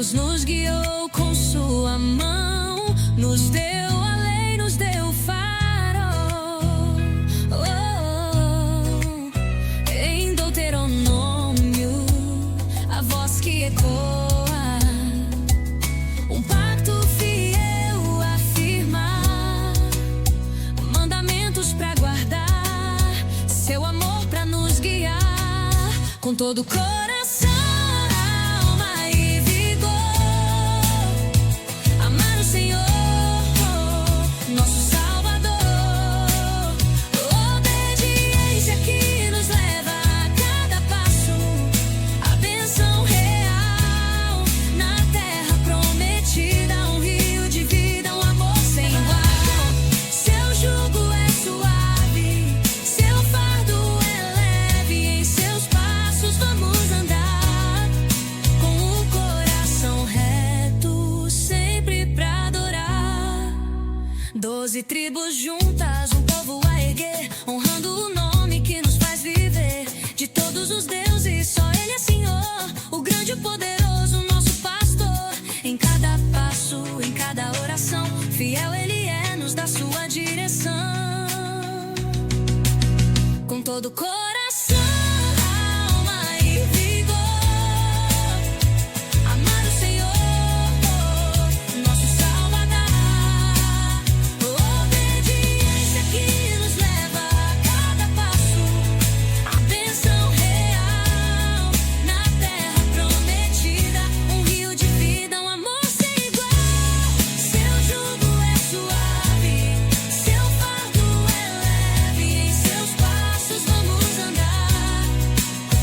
Deus nos guiou com sua mão, nos deu a lei, nos deu farol. Em Deuteronômio, a voz que ecoa, um pacto fiel a firmar, mandamentos pra guardar, seu amor pra nos guiar, com todo o coração. Doze tribos juntas, um povo a erguer, honrando o nome que nos faz viver. De todos os deuses, só Ele é Senhor, o grande e poderoso, nosso pastor. Em cada passo, em cada oração, fiel Ele é, nos dá sua direção. Com todo o coração, alma e vigor, amar o Senhor, nosso Salvador. Obediência que nos leva a cada passo, a bênção real na terra prometida. Um rio de vida, um amor sem igual. Seu jugo é suave, seu fardo é leve. Em seus passos vamos andar,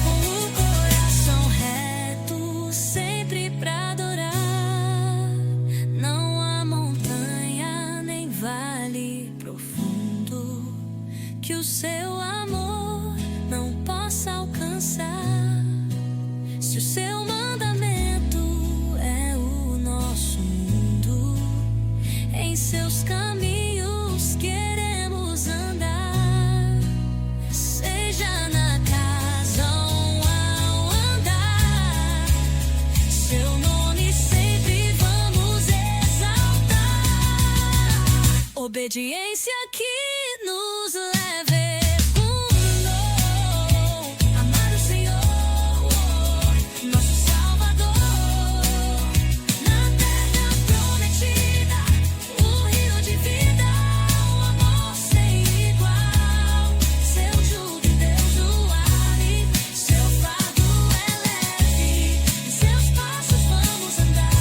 com o coração reto, sempre pra adorar. Não há montanha nem vale profundo que o seu amor não possa alcançar. Se o seu mandamento é o nosso mundo, em seus caminhos queremos andar. Seja na casa ou ao andar, seu nome sempre vamos exaltar. Obediência que nos leve a amar o Senhor, nosso Salvador. Na terra prometida, um rio de vida, um amor sem igual. Seu jugo Deus o ar, seu fardo é leve. Em seus passos vamos andar,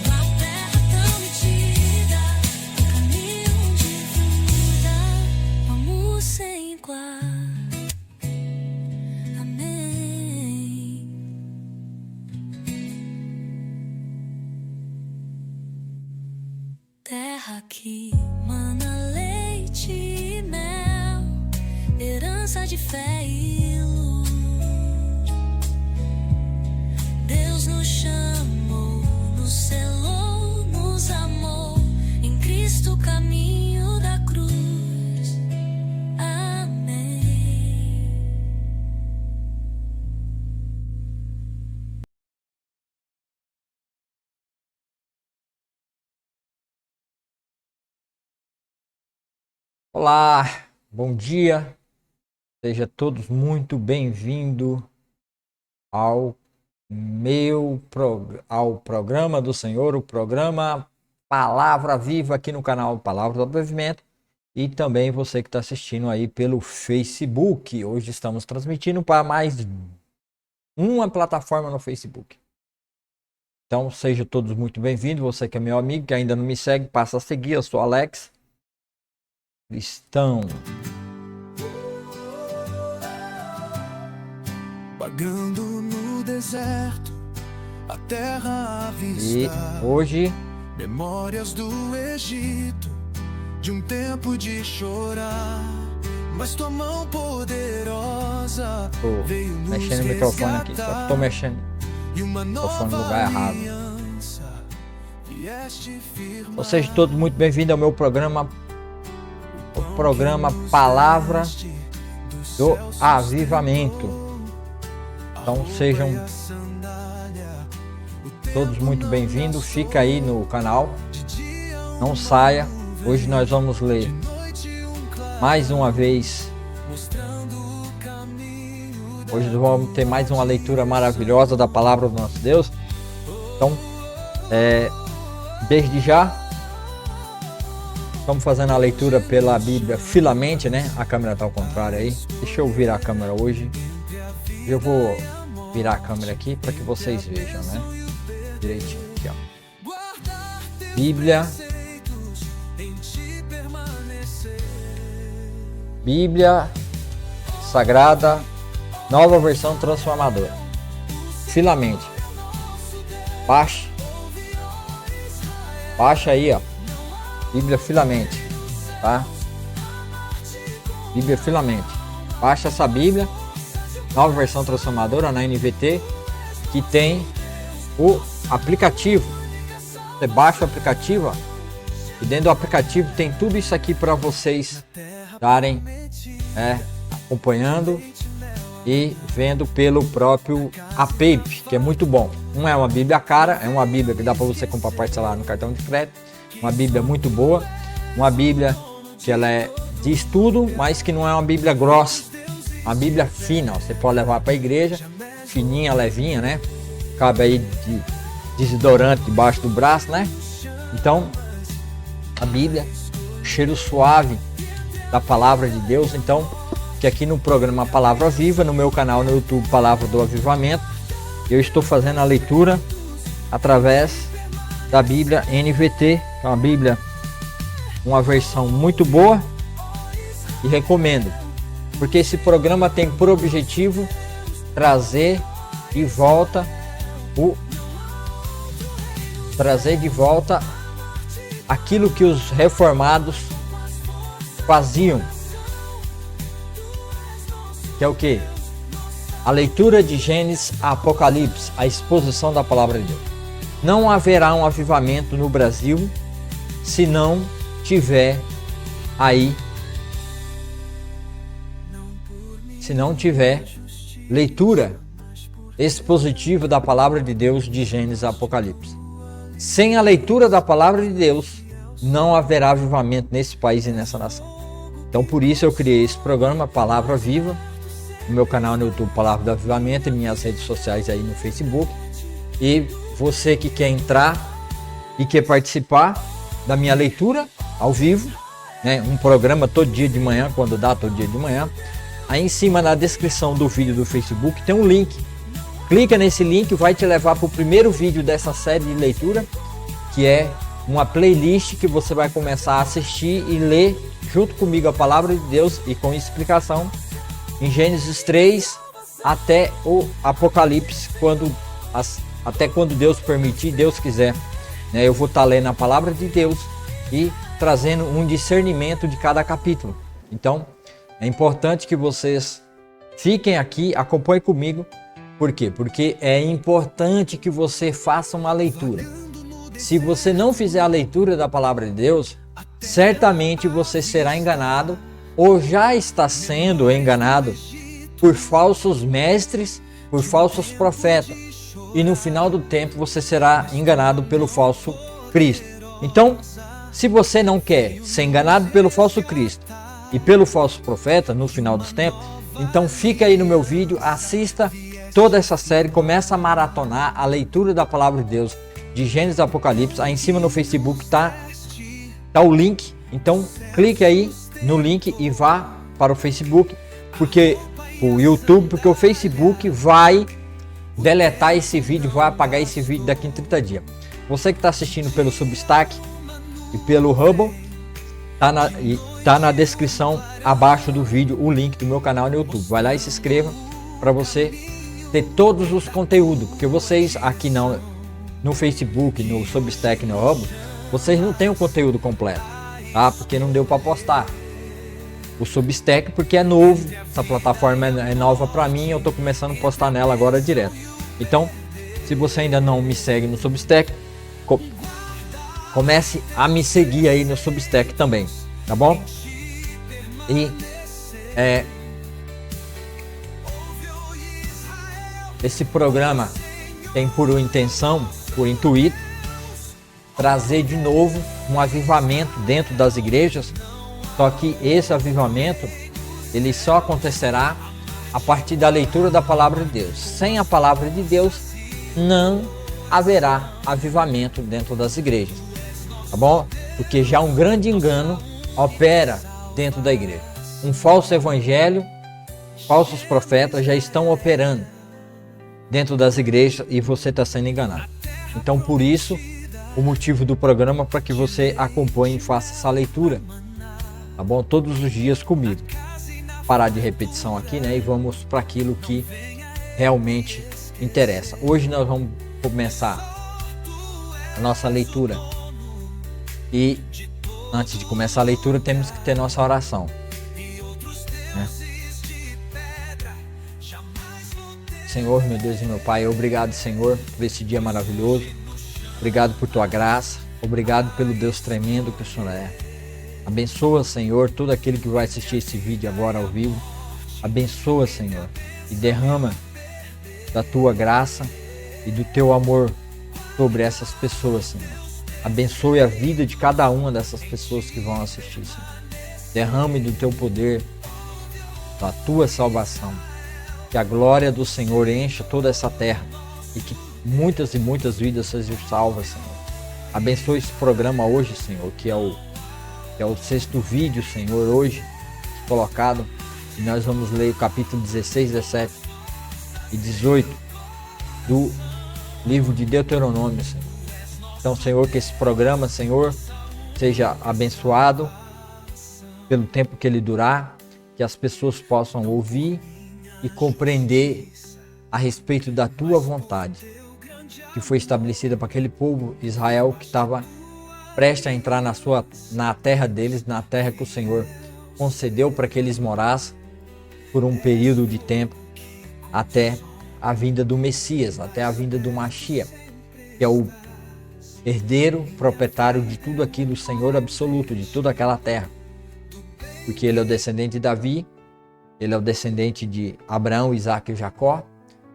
na terra prometida, um caminho de vida, vamos sem igual. Amém. Terra que mana leite e mel, herança de fé e luz. Deus nos chamou, nos selou, nos amou, em Cristo caminho da cruz. Amém. Olá, bom dia, seja todos muito bem-vindos ao ao programa do Senhor, o programa Palavra Viva aqui no canal Palavra do Movimento, e também você que está assistindo aí pelo Facebook. Hoje estamos transmitindo para mais uma plataforma no Facebook. Então sejam todos muito bem-vindos. Você que é meu amigo, que ainda não me segue, passa a seguir. Eu sou Alex Cristão. Vagando no deserto, a terra à vista. E hoje Memórias do Egito, de um tempo de chorar, mas tua mão poderosa veio nos mexendo no microfone aqui, só que tô mexendo e uma no nova lugar errado. aliança vieste firmar. Ou seja, todos muito bem-vindos ao meu programa, o programa Palavra do Avivamento. Então sejam todos muito bem-vindos. Fica aí no canal, não saia. Hoje nós vamos ler mais uma vez. Hoje vamos ter mais uma leitura maravilhosa da palavra do nosso Deus. Então, desde já, estamos fazendo a leitura pela Bíblia Filamente, né? A câmera está ao contrário aí. Deixa eu virar a câmera hoje. Eu vou virar a câmera aqui para que vocês vejam, né? Direitinho aqui, ó. Bíblia Sagrada, nova versão transformadora. Filamente. Baixa aí, ó. Bíblia Filamente, tá? Bíblia Filamente. Baixa essa Bíblia, nova versão transformadora na NVT, que tem o aplicativo. Você baixa o aplicativo, ó, e dentro do aplicativo tem tudo isso aqui para vocês estarem acompanhando e vendo pelo próprio app, que é muito bom. Não é uma Bíblia cara, é uma Bíblia que dá para você comprar parcelar no cartão de crédito. Uma Bíblia muito boa, uma Bíblia que ela é de estudo, mas que não é uma Bíblia grossa, uma Bíblia fina. Ó, você pode levar para a igreja, fininha, levinha, né? Cabe aí de desodorante debaixo do braço, né? Então, a Bíblia, cheiro suave da palavra de Deus. Então, que aqui no programa Palavra Viva, no meu canal no YouTube Palavra do Avivamento, eu estou fazendo a leitura através da Bíblia NVT, que é uma Bíblia, uma versão muito boa, e recomendo, porque esse programa tem por objetivo trazer de volta aquilo que os reformados faziam, que é o que? A leitura de Gênesis a Apocalipse, a exposição da palavra de Deus. Não haverá um avivamento no Brasil se não tiver leitura expositiva da palavra de Deus de Gênesis a Apocalipse. Sem a leitura da palavra de Deus, não haverá avivamento nesse país e nessa nação. Então, por isso eu criei esse programa Palavra Viva, no meu canal no YouTube Palavra do Avivamento, e minhas redes sociais aí no Facebook. E você que quer entrar e quer participar da minha leitura ao vivo, né? Um programa todo dia de manhã, quando dá, todo dia de manhã. Aí em cima na descrição do vídeo do Facebook tem um link. Clica nesse link, vai te levar para o primeiro vídeo dessa série de leitura, que é uma playlist que você vai começar a assistir e ler junto comigo a palavra de Deus e com explicação em Gênesis 3 até o Apocalipse, até quando Deus permitir, Deus quiser, né? Eu vou estar lendo a palavra de Deus e trazendo um discernimento de cada capítulo. Então, é importante que vocês fiquem aqui, acompanhem comigo. Por quê? Porque é importante que você faça uma leitura. Se você não fizer a leitura da palavra de Deus, certamente você será enganado ou já está sendo enganado por falsos mestres, por falsos profetas. E no final do tempo você será enganado pelo falso Cristo. Então, se você não quer ser enganado pelo falso Cristo e pelo falso profeta no final dos tempos, então fica aí no meu vídeo, assista toda essa série, começa a maratonar a leitura da palavra de Deus de Gênesis e Apocalipse. Aí em cima no Facebook tá o link, então clique aí no link e vá para o Facebook, porque o YouTube, porque o Facebook vai deletar esse vídeo, vai apagar esse vídeo daqui em 30 dias. Você que está assistindo pelo Substack e pelo Hubble, tá na descrição abaixo do vídeo o link do meu canal no YouTube. Vai lá e se inscreva para você ter todos os conteúdos, porque vocês aqui no Facebook, no Substack, no Hubble, vocês não têm o conteúdo completo, tá? Porque não deu para postar. O Substack, porque é novo, essa plataforma é nova para mim, eu tô começando a postar nela agora direto. Então, se você ainda não me segue no Substack, comece a me seguir aí no Substack também, tá bom? E esse programa tem por intenção por intuito trazer de novo um avivamento dentro das igrejas, só que esse avivamento ele só acontecerá a partir da leitura da palavra de Deus. Sem a palavra de Deus não haverá avivamento dentro das igrejas, tá bom? Porque já um grande engano opera dentro da igreja. Um falso evangelho, falsos profetas já estão operando dentro das igrejas e você está sendo enganado. Então, por isso, o motivo do programa para que você acompanhe e faça essa leitura, tá bom? Todos os dias comigo. Parar de repetição aqui, né? E vamos para aquilo que realmente interessa. Hoje nós vamos começar a nossa leitura. E antes de começar a leitura, temos que ter nossa oração, né? Senhor, meu Deus e meu Pai, obrigado, Senhor, por esse dia maravilhoso. Obrigado por tua graça. Obrigado pelo Deus tremendo que o Senhor é. Abençoa, Senhor, todo aquele que vai assistir esse vídeo agora ao vivo. Abençoa, Senhor, e derrama da tua graça e do teu amor sobre essas pessoas, Senhor. Abençoe a vida de cada uma dessas pessoas que vão assistir, Senhor. Derrame do teu poder, da tua salvação. Que a glória do Senhor encha toda essa terra e que muitas e muitas vidas sejam salvas, Senhor. Abençoe esse programa hoje, Senhor, que é o 6º vídeo, Senhor, hoje colocado. E nós vamos ler o capítulo 16, 17 e 18 do livro de Deuteronômio, Senhor. Então, Senhor, que esse programa, Senhor, seja abençoado pelo tempo que ele durar, que as pessoas possam ouvir e compreender a respeito da tua vontade, que foi estabelecida para aquele povo Israel que estava prestes a entrar na terra deles, na terra que o Senhor concedeu para que eles morassem por um período de tempo até a vinda do Messias, até a vinda do Mashiach, que é o herdeiro, proprietário de tudo aquilo, o Senhor absoluto de toda aquela terra, porque ele é o descendente de Davi, ele é o descendente de Abraão, Isaac e Jacó,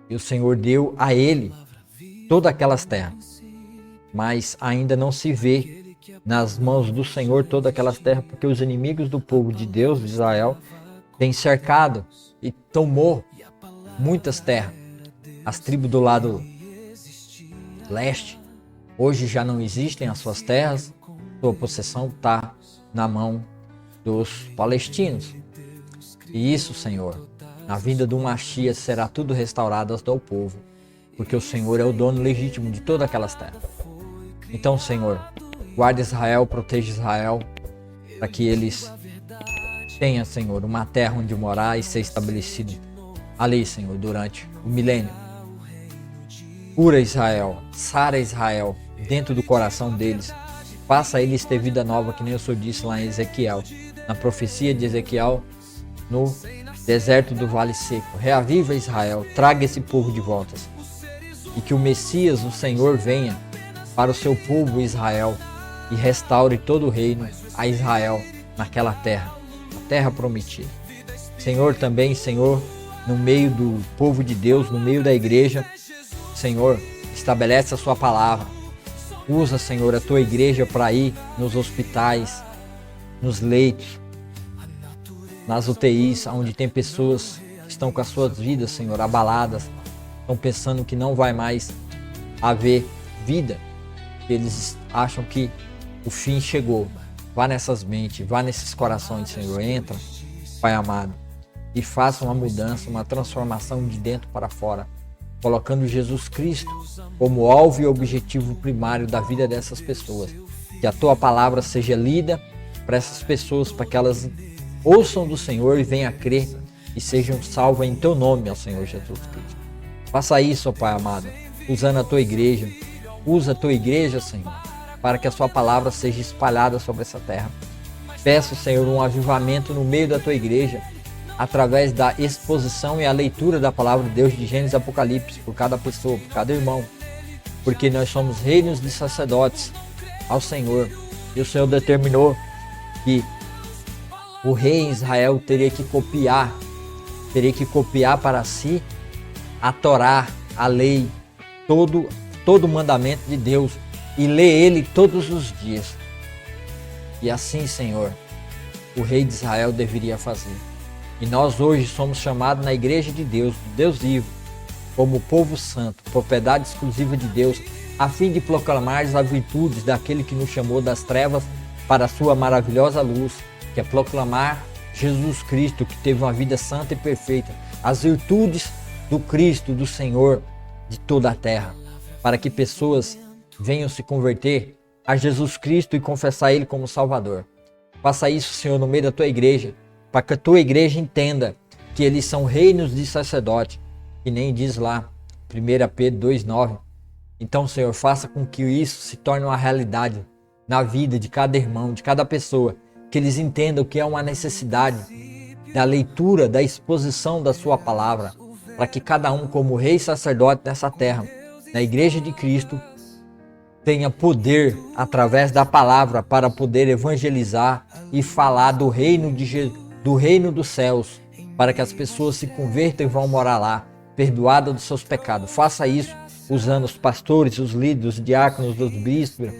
e o Senhor deu a ele todas aquelas terras, mas ainda não se vê nas mãos do Senhor todas aquelas terras, porque os inimigos do povo de Deus, de Israel, têm cercado e tomou muitas terras. As tribos do lado leste, hoje já não existem as suas terras, sua possessão está na mão dos palestinos. E isso, Senhor, na vinda do Mashiach será tudo restaurado ao povo, porque o Senhor é o dono legítimo de todas aquelas terras. Então, Senhor, guarda Israel, proteja Israel, para que eles tenham, Senhor, uma terra onde morar e ser estabelecido ali, Senhor, durante o milênio. Cura Israel, sara Israel dentro do coração deles, faça eles ter vida nova, que nem o Senhor disse lá em Ezequiel, na profecia de Ezequiel, no deserto do Vale Seco. Reaviva Israel, traga esse povo de volta, e que o Messias, o Senhor, venha para o seu povo Israel e restaure todo o reino a Israel naquela terra, a terra prometida. Senhor, também, Senhor, no meio do povo de Deus, no meio da igreja, Senhor, estabelece a sua palavra. Usa, Senhor, a tua igreja para ir nos hospitais, nos leitos, nas UTIs, onde tem pessoas que estão com as suas vidas, Senhor, abaladas, estão pensando que não vai mais haver vida, que eles acham que o fim chegou. Vá nessas mentes, vá nesses corações, Senhor, entra, Pai amado, e faça uma mudança, uma transformação de dentro para fora, colocando Jesus Cristo como alvo e objetivo primário da vida dessas pessoas. Que a tua palavra seja lida para essas pessoas, para que elas ouçam do Senhor e venham a crer e sejam salvas em teu nome, ó Senhor Jesus Cristo. Faça isso, ó Pai amado, usando a tua igreja. Usa a tua igreja, Senhor, para que a sua palavra seja espalhada sobre essa terra. Peço, Senhor, um avivamento no meio da tua igreja, através da exposição e a leitura da palavra de Deus de Gênesis e Apocalipse, por cada pessoa, por cada irmão, porque nós somos reinos de sacerdotes ao Senhor, e o Senhor determinou que o rei em Israel teria que copiar para si a Torá, a lei, toda todo o mandamento de Deus e lê ele todos os dias. E assim, Senhor, o rei de Israel deveria fazer. E nós hoje somos chamados na igreja de Deus, do Deus vivo, como povo santo, propriedade exclusiva de Deus, a fim de proclamar as virtudes daquele que nos chamou das trevas para a sua maravilhosa luz, que é proclamar Jesus Cristo, que teve uma vida santa e perfeita, as virtudes do Cristo, do Senhor, de toda a terra, para que pessoas venham se converter a Jesus Cristo e confessar Ele como Salvador. Faça isso, Senhor, no meio da tua igreja, para que a tua igreja entenda que eles são reinos de sacerdote, que nem diz lá, 1 Pedro 2,9. Então, Senhor, faça com que isso se torne uma realidade na vida de cada irmão, de cada pessoa, que eles entendam que é uma necessidade da leitura, da exposição da sua palavra, para que cada um, como rei e sacerdote nessa terra, na igreja de Cristo, tenha poder através da palavra para poder evangelizar e falar do reino dos céus, para que as pessoas se convertam e vão morar lá, perdoadas dos seus pecados. Faça isso usando os pastores, os líderes, os diáconos, os bispos,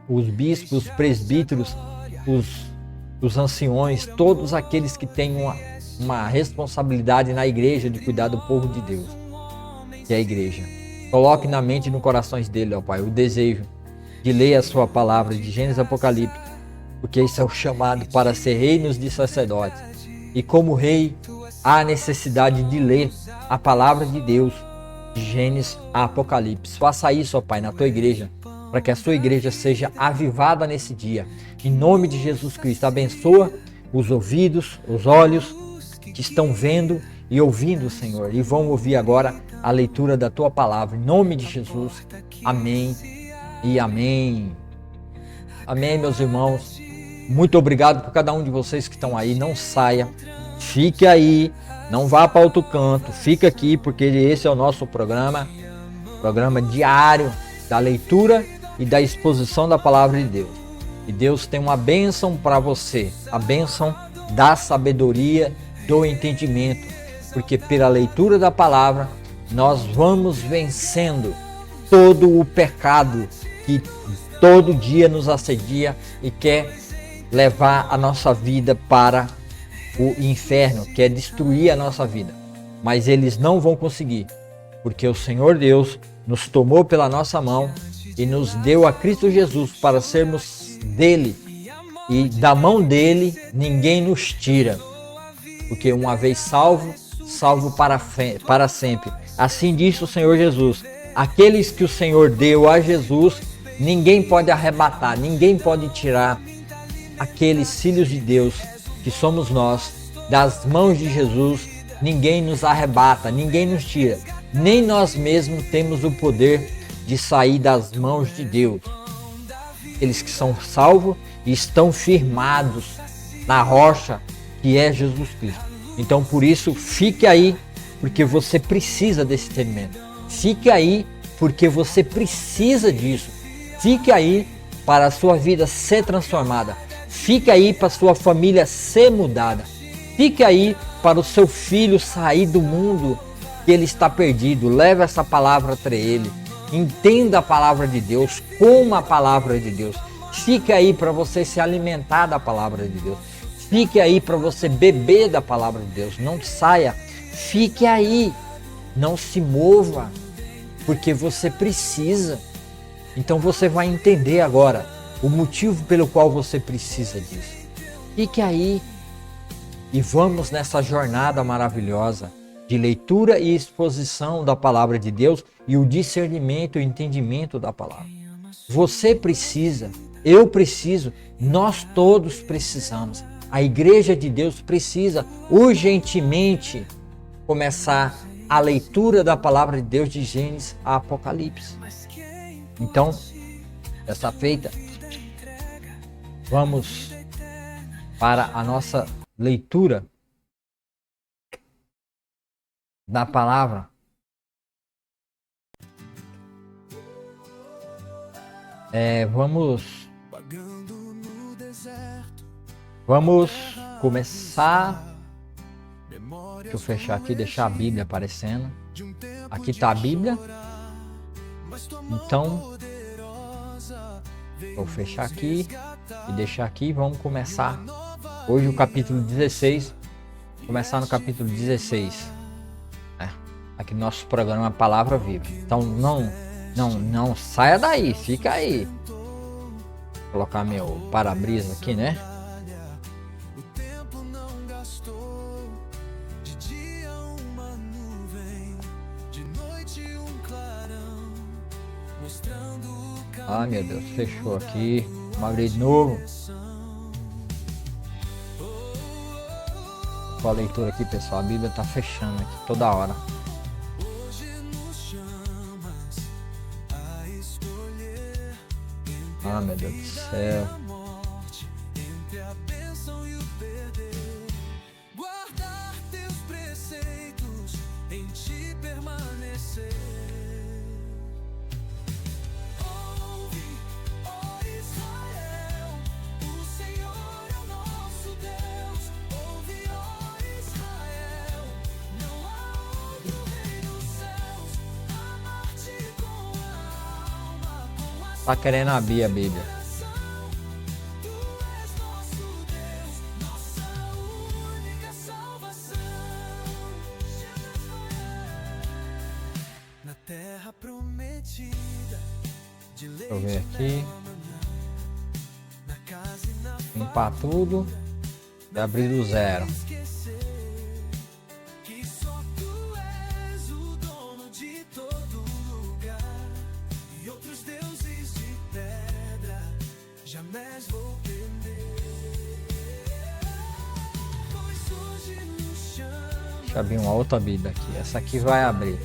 os bispos, os presbíteros, os anciões, todos aqueles que têm uma responsabilidade na igreja de cuidar do povo de Deus, que é a igreja. Coloque na mente e no coração dele, ó Pai, o desejo de ler a sua palavra de Gênesis e Apocalipse, porque isso é o chamado para ser reinos de sacerdotes. E como rei, há necessidade de ler a palavra de Deus, de Gênesis a Apocalipse. Faça isso, ó Pai, na tua igreja, para que a sua igreja seja avivada nesse dia. Em nome de Jesus Cristo, abençoa os ouvidos, os olhos que estão vendo e ouvindo, Senhor, e vão ouvir agora a leitura da tua palavra. Em nome de Jesus, amém e amém. Amém, meus irmãos. Muito obrigado por cada um de vocês que estão aí. Não saia, fique aí, não vá para outro canto, fica aqui, porque esse é o nosso programa diário da leitura e da exposição da palavra de Deus. E Deus tem uma bênção para você, a bênção da sabedoria, do entendimento, porque pela leitura da palavra nós vamos vencendo todo o pecado que todo dia nos assedia e quer levar a nossa vida para o inferno, quer destruir a nossa vida. Mas eles não vão conseguir, porque o Senhor Deus nos tomou pela nossa mão e nos deu a Cristo Jesus para sermos dele, e da mão dele ninguém nos tira, porque uma vez salvo para sempre. Assim disse o Senhor Jesus: aqueles que o Senhor deu a Jesus, ninguém pode arrebatar, ninguém pode tirar aqueles filhos de Deus que somos nós das mãos de Jesus. Ninguém nos arrebata, ninguém nos tira, nem nós mesmos temos o poder de sair das mãos de Deus. Eles que são salvos e estão firmados na rocha que é Jesus Cristo. Então, por isso, fique aí, porque você precisa desse entendimento. Fique aí, porque você precisa disso. Fique aí para a sua vida ser transformada. Fique aí para a sua família ser mudada. Fique aí para o seu filho sair do mundo que ele está perdido. Leve essa palavra até ele. Entenda a palavra de Deus, coma a palavra de Deus. Fique aí para você se alimentar da palavra de Deus. Fique aí para você beber da palavra de Deus. Não saia. Fique aí. Não se mova, porque você precisa. Então você vai entender agora o motivo pelo qual você precisa disso. Fique aí e vamos nessa jornada maravilhosa de leitura e exposição da palavra de Deus e o discernimento e o entendimento da palavra. Você precisa, eu preciso, nós todos precisamos. A igreja de Deus precisa urgentemente começar a leitura da palavra de Deus de Gênesis a Apocalipse. Então, dessa feita, vamos para a nossa leitura da palavra. Vamos começar. Deixa eu fechar aqui, deixar a Bíblia aparecendo. Aqui está a Bíblia. Então, vou fechar aqui e deixar aqui. Vamos começar hoje o capítulo 16. Começar no capítulo 16, né? Aqui no nosso programa Palavra Viva. Então não saia daí, fica aí. Vou colocar meu para-brisa aqui, né? Ai meu Deus, fechou aqui. Vamos abrir de novo. Com a leitura aqui, pessoal, a Bíblia tá fechando aqui toda hora. Ah, meu Deus do céu. Tá querendo abrir a Bíblia. Deixa eu ver aqui. Limpar tudo e abrir do zero. Deixa eu abrir uma outra Bíblia aqui. Essa aqui vai abrir.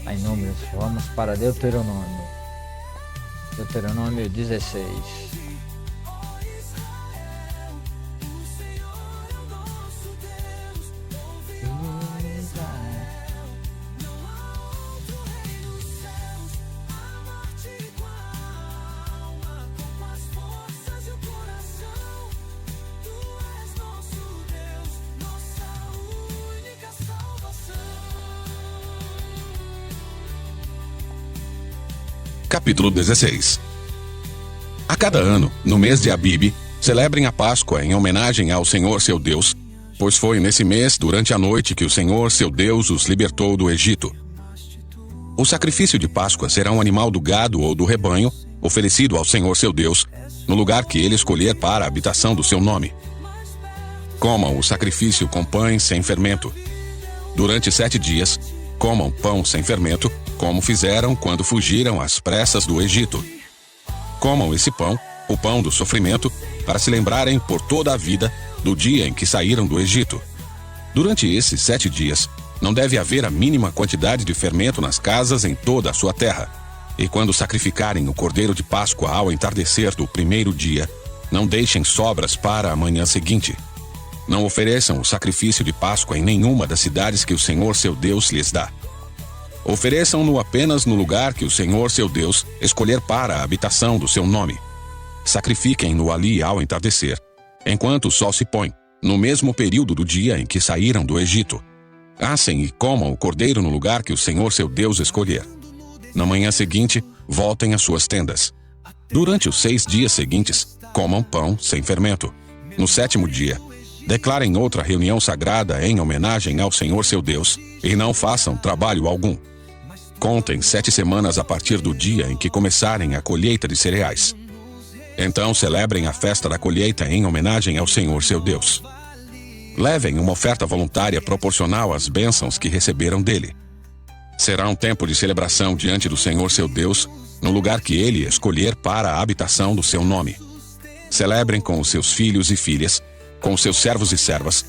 Aí, números, vamos para Deuteronômio. Deuteronômio 16. Capítulo 16. A cada ano, no mês de Abibe, celebrem a Páscoa em homenagem ao Senhor seu Deus, pois foi nesse mês, durante a noite, que o Senhor seu Deus os libertou do Egito. O sacrifício de Páscoa será um animal do gado ou do rebanho, oferecido ao Senhor seu Deus, no lugar que ele escolher para a habitação do seu nome. Comam o sacrifício com pães sem fermento. Durante 7 dias, comam pão sem fermento, como fizeram quando fugiram às pressas do Egito. Comam esse pão, o pão do sofrimento, para se lembrarem por toda a vida do dia em que saíram do Egito. Durante esses 7 dias, não deve haver a mínima quantidade de fermento nas casas em toda a sua terra. E quando sacrificarem o cordeiro de Páscoa ao entardecer do primeiro dia, não deixem sobras para a manhã seguinte. Não ofereçam o sacrifício de Páscoa em nenhuma das cidades que o Senhor seu Deus lhes dá. Ofereçam-no apenas no lugar que o Senhor seu Deus escolher para a habitação do seu nome. Sacrifiquem-no ali ao entardecer, enquanto o sol se põe, no mesmo período do dia em que saíram do Egito. Assem e comam o cordeiro no lugar que o Senhor seu Deus escolher. Na manhã seguinte, voltem às suas tendas. Durante os 6 dias seguintes, comam pão sem fermento. No 7º dia, declarem outra reunião sagrada em homenagem ao Senhor seu Deus, e não façam trabalho algum. Contem 7 semanas a partir do dia em que começarem a colheita de cereais. Então celebrem a festa da colheita em homenagem ao Senhor seu Deus. Levem uma oferta voluntária proporcional às bênçãos que receberam dele. Será um tempo de celebração diante do Senhor seu Deus, no lugar que ele escolher para a habitação do seu nome. Celebrem com os seus filhos e filhas, com os seus servos e servas,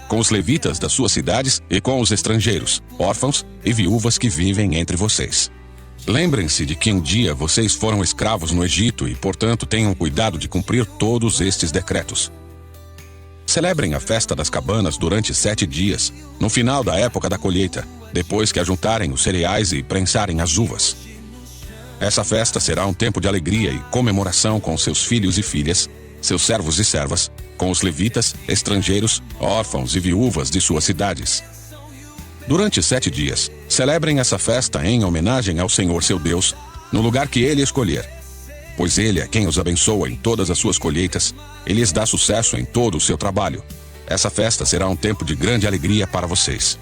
com os levitas das suas cidades e com os estrangeiros, órfãos e viúvas que vivem entre vocês. Lembrem-se de que um dia vocês foram escravos no Egito e, portanto, tenham cuidado de cumprir todos estes decretos. Celebrem a festa das cabanas durante 7 dias, no final da época da colheita, depois que ajuntarem os cereais e prensarem as uvas. Essa festa será um tempo de alegria e comemoração com seus filhos e filhas, seus servos e servas, com os levitas, estrangeiros, órfãos e viúvas de suas cidades. Durante 7 dias, celebrem essa festa em homenagem ao Senhor seu Deus, no lugar que Ele escolher. Pois Ele é quem os abençoa em todas as suas colheitas e lhes dá sucesso em todo o seu trabalho. Essa festa será um tempo de grande alegria para vocês.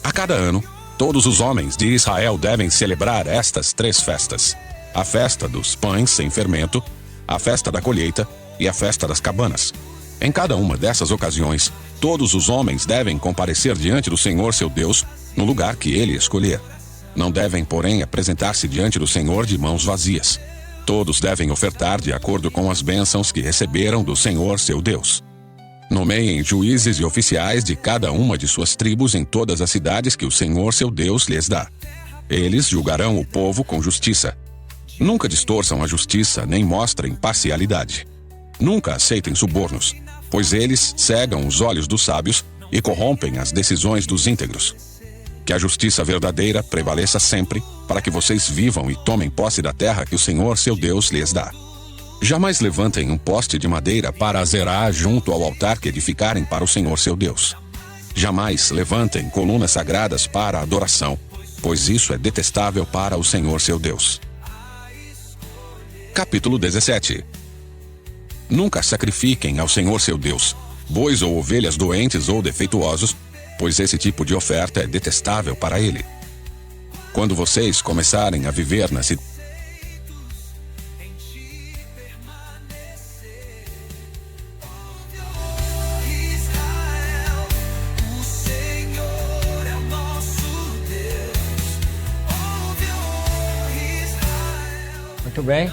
A cada ano, todos os homens de Israel devem celebrar estas 3 festas: a festa dos pães sem fermento, a festa da colheita e a festa das cabanas. Em cada uma dessas ocasiões, todos os homens devem comparecer diante do Senhor seu Deus, no lugar que Ele escolher. Não devem, porém, apresentar-se diante do Senhor de mãos vazias. Todos devem ofertar de acordo com as bênçãos que receberam do Senhor seu Deus. Nomeiem juízes e oficiais de cada uma de suas tribos em todas as cidades que o Senhor seu Deus lhes dá. Eles julgarão o povo com justiça. Nunca distorçam a justiça nem mostrem parcialidade. Nunca aceitem subornos, pois eles cegam os olhos dos sábios e corrompem as decisões dos íntegros. Que a justiça verdadeira prevaleça sempre, para que vocês vivam e tomem posse da terra que o Senhor seu Deus lhes dá. Jamais levantem um poste de madeira para azerar junto ao altar que edificarem para o Senhor seu Deus. Jamais levantem colunas sagradas para a adoração, pois isso é detestável para o Senhor seu Deus. Capítulo 17. Nunca sacrifiquem ao Senhor seu Deus bois ou ovelhas doentes ou defeituosos, pois esse tipo de oferta é detestável para Ele. Quando vocês começarem a viver na cidade, muito bem,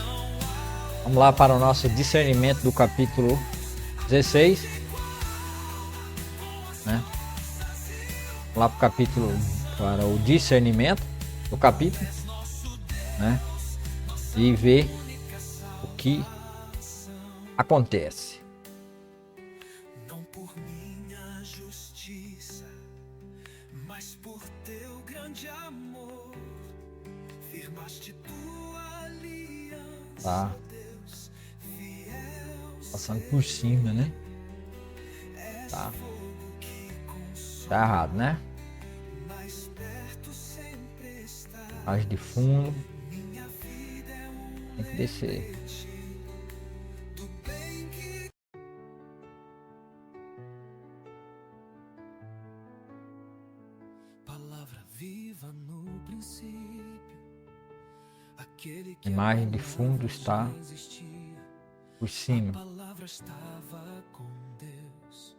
vamos lá para o nosso discernimento do capítulo 16, né? Vamos lá para o discernimento do capítulo, né? E ver o que acontece. Não por minha justiça, mas por teu grande amor, firmaste tua aliança, Tá Deus, fiel. passando por cima, né? Tá errado, né? Mais perto sempre está. Mais de fundo, Minha vida é tem que descer. do bem que palavra viva no princípio, aquele que Imagem de fundo está existia, por cima. palavra estava com Deus.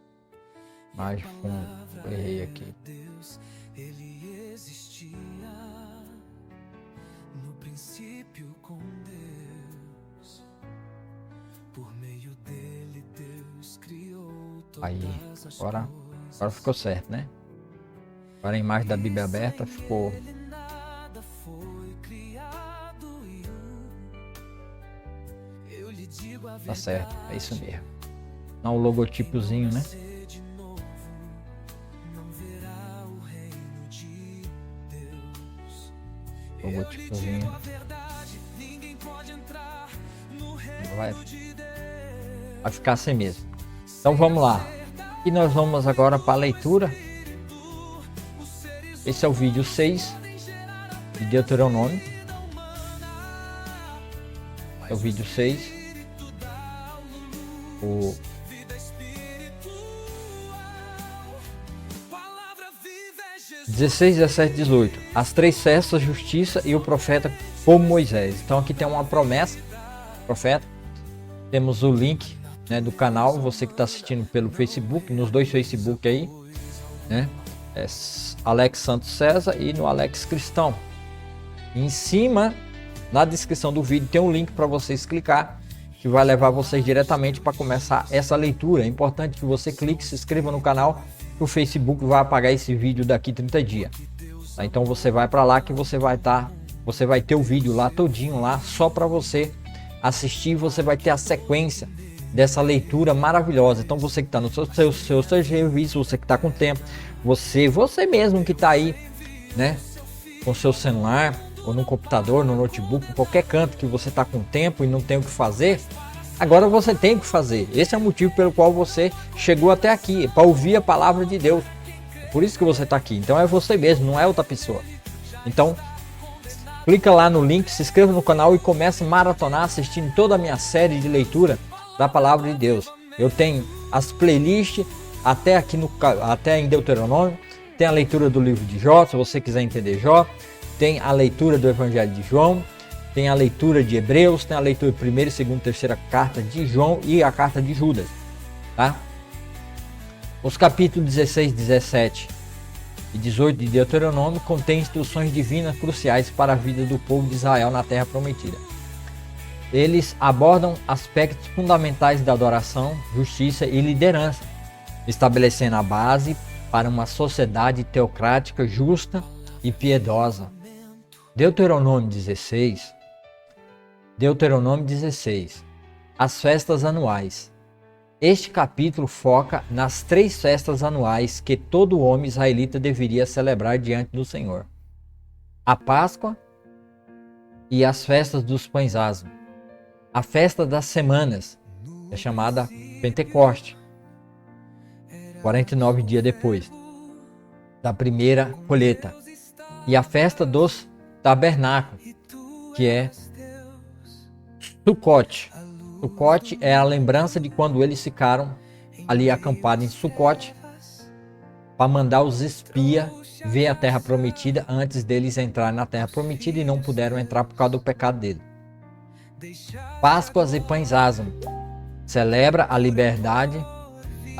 Mais de fundo, eu errei aqui. Deus, ele existia no princípio com Deus. Por meio dele, Deus criou todas Aí, as agora coisas. ficou certo, né? Agora a imagem da Bíblia aberta ficou. Ele nada foi criado e eu lhe digo a Tá certo, é isso mesmo. Não o logotipozinho, né? verdade de novo, não verá o reino de Deus. Logotipozinho. A verdade, ninguém pode entrar no reino Vai de Deus. ficar assim mesmo. Então vamos lá. E nós vamos agora para a leitura. Esse é o vídeo 6 de Deuteronômio. É o vídeo 6. O 16, 17, 18. As 3 festas, justiça e o profeta como Moisés. Então aqui tem uma promessa, profeta. Temos o link, né, do canal. Você que está assistindo pelo Facebook, nos 2 Facebook aí, né? É Alex Santos César e no Alex Cristão. Em cima, na descrição do vídeo, tem um link para vocês clicar, que vai levar vocês diretamente para começar essa leitura. É importante que você clique, se inscreva no canal, que o Facebook vai apagar esse vídeo daqui 30 dias. Tá? Então você vai para lá que você vai ter o vídeo lá todinho lá, só para você assistir. Você vai ter a sequência dessa leitura maravilhosa. Então você que está no seu serviço, você que está com tempo, você mesmo que está aí, né, com seu celular ou no computador, no notebook, em qualquer canto que você está com tempo e não tem o que fazer, Agora você tem que fazer. Esse é o motivo pelo qual você chegou até aqui, para ouvir a palavra de Deus. Por isso que você está aqui. Então é você mesmo, não é outra pessoa. Então, clica lá no link, se inscreva no canal e comece a maratonar assistindo toda a minha série de leitura da palavra de Deus. Eu tenho as playlists até em Deuteronômio, tem a leitura do livro de Jó, se você quiser entender Jó, tem a leitura do Evangelho de João, tem a leitura de Hebreus, tem a leitura de 1ª, 2ª, 3ª carta de João e a carta de Judas, tá? Os capítulos 16, 17 e 18 de Deuteronômio contêm instruções divinas cruciais para a vida do povo de Israel na Terra Prometida. Eles abordam aspectos fundamentais da adoração, justiça e liderança, estabelecendo a base para uma sociedade teocrática justa e piedosa. Deuteronômio 16. As festas anuais. Este capítulo foca nas 3 festas anuais que todo homem israelita deveria celebrar diante do Senhor: a Páscoa e as festas dos pães asmos. A festa das semanas é chamada Pentecoste, 49 dias depois da primeira colheita. E a festa dos tabernáculos, que é Sucote. Sucote é a lembrança de quando eles ficaram ali acampados em Sucote para mandar os espias ver a terra prometida antes deles entrarem na terra prometida, e não puderam entrar por causa do pecado dele. Páscoas e pães asmos celebra a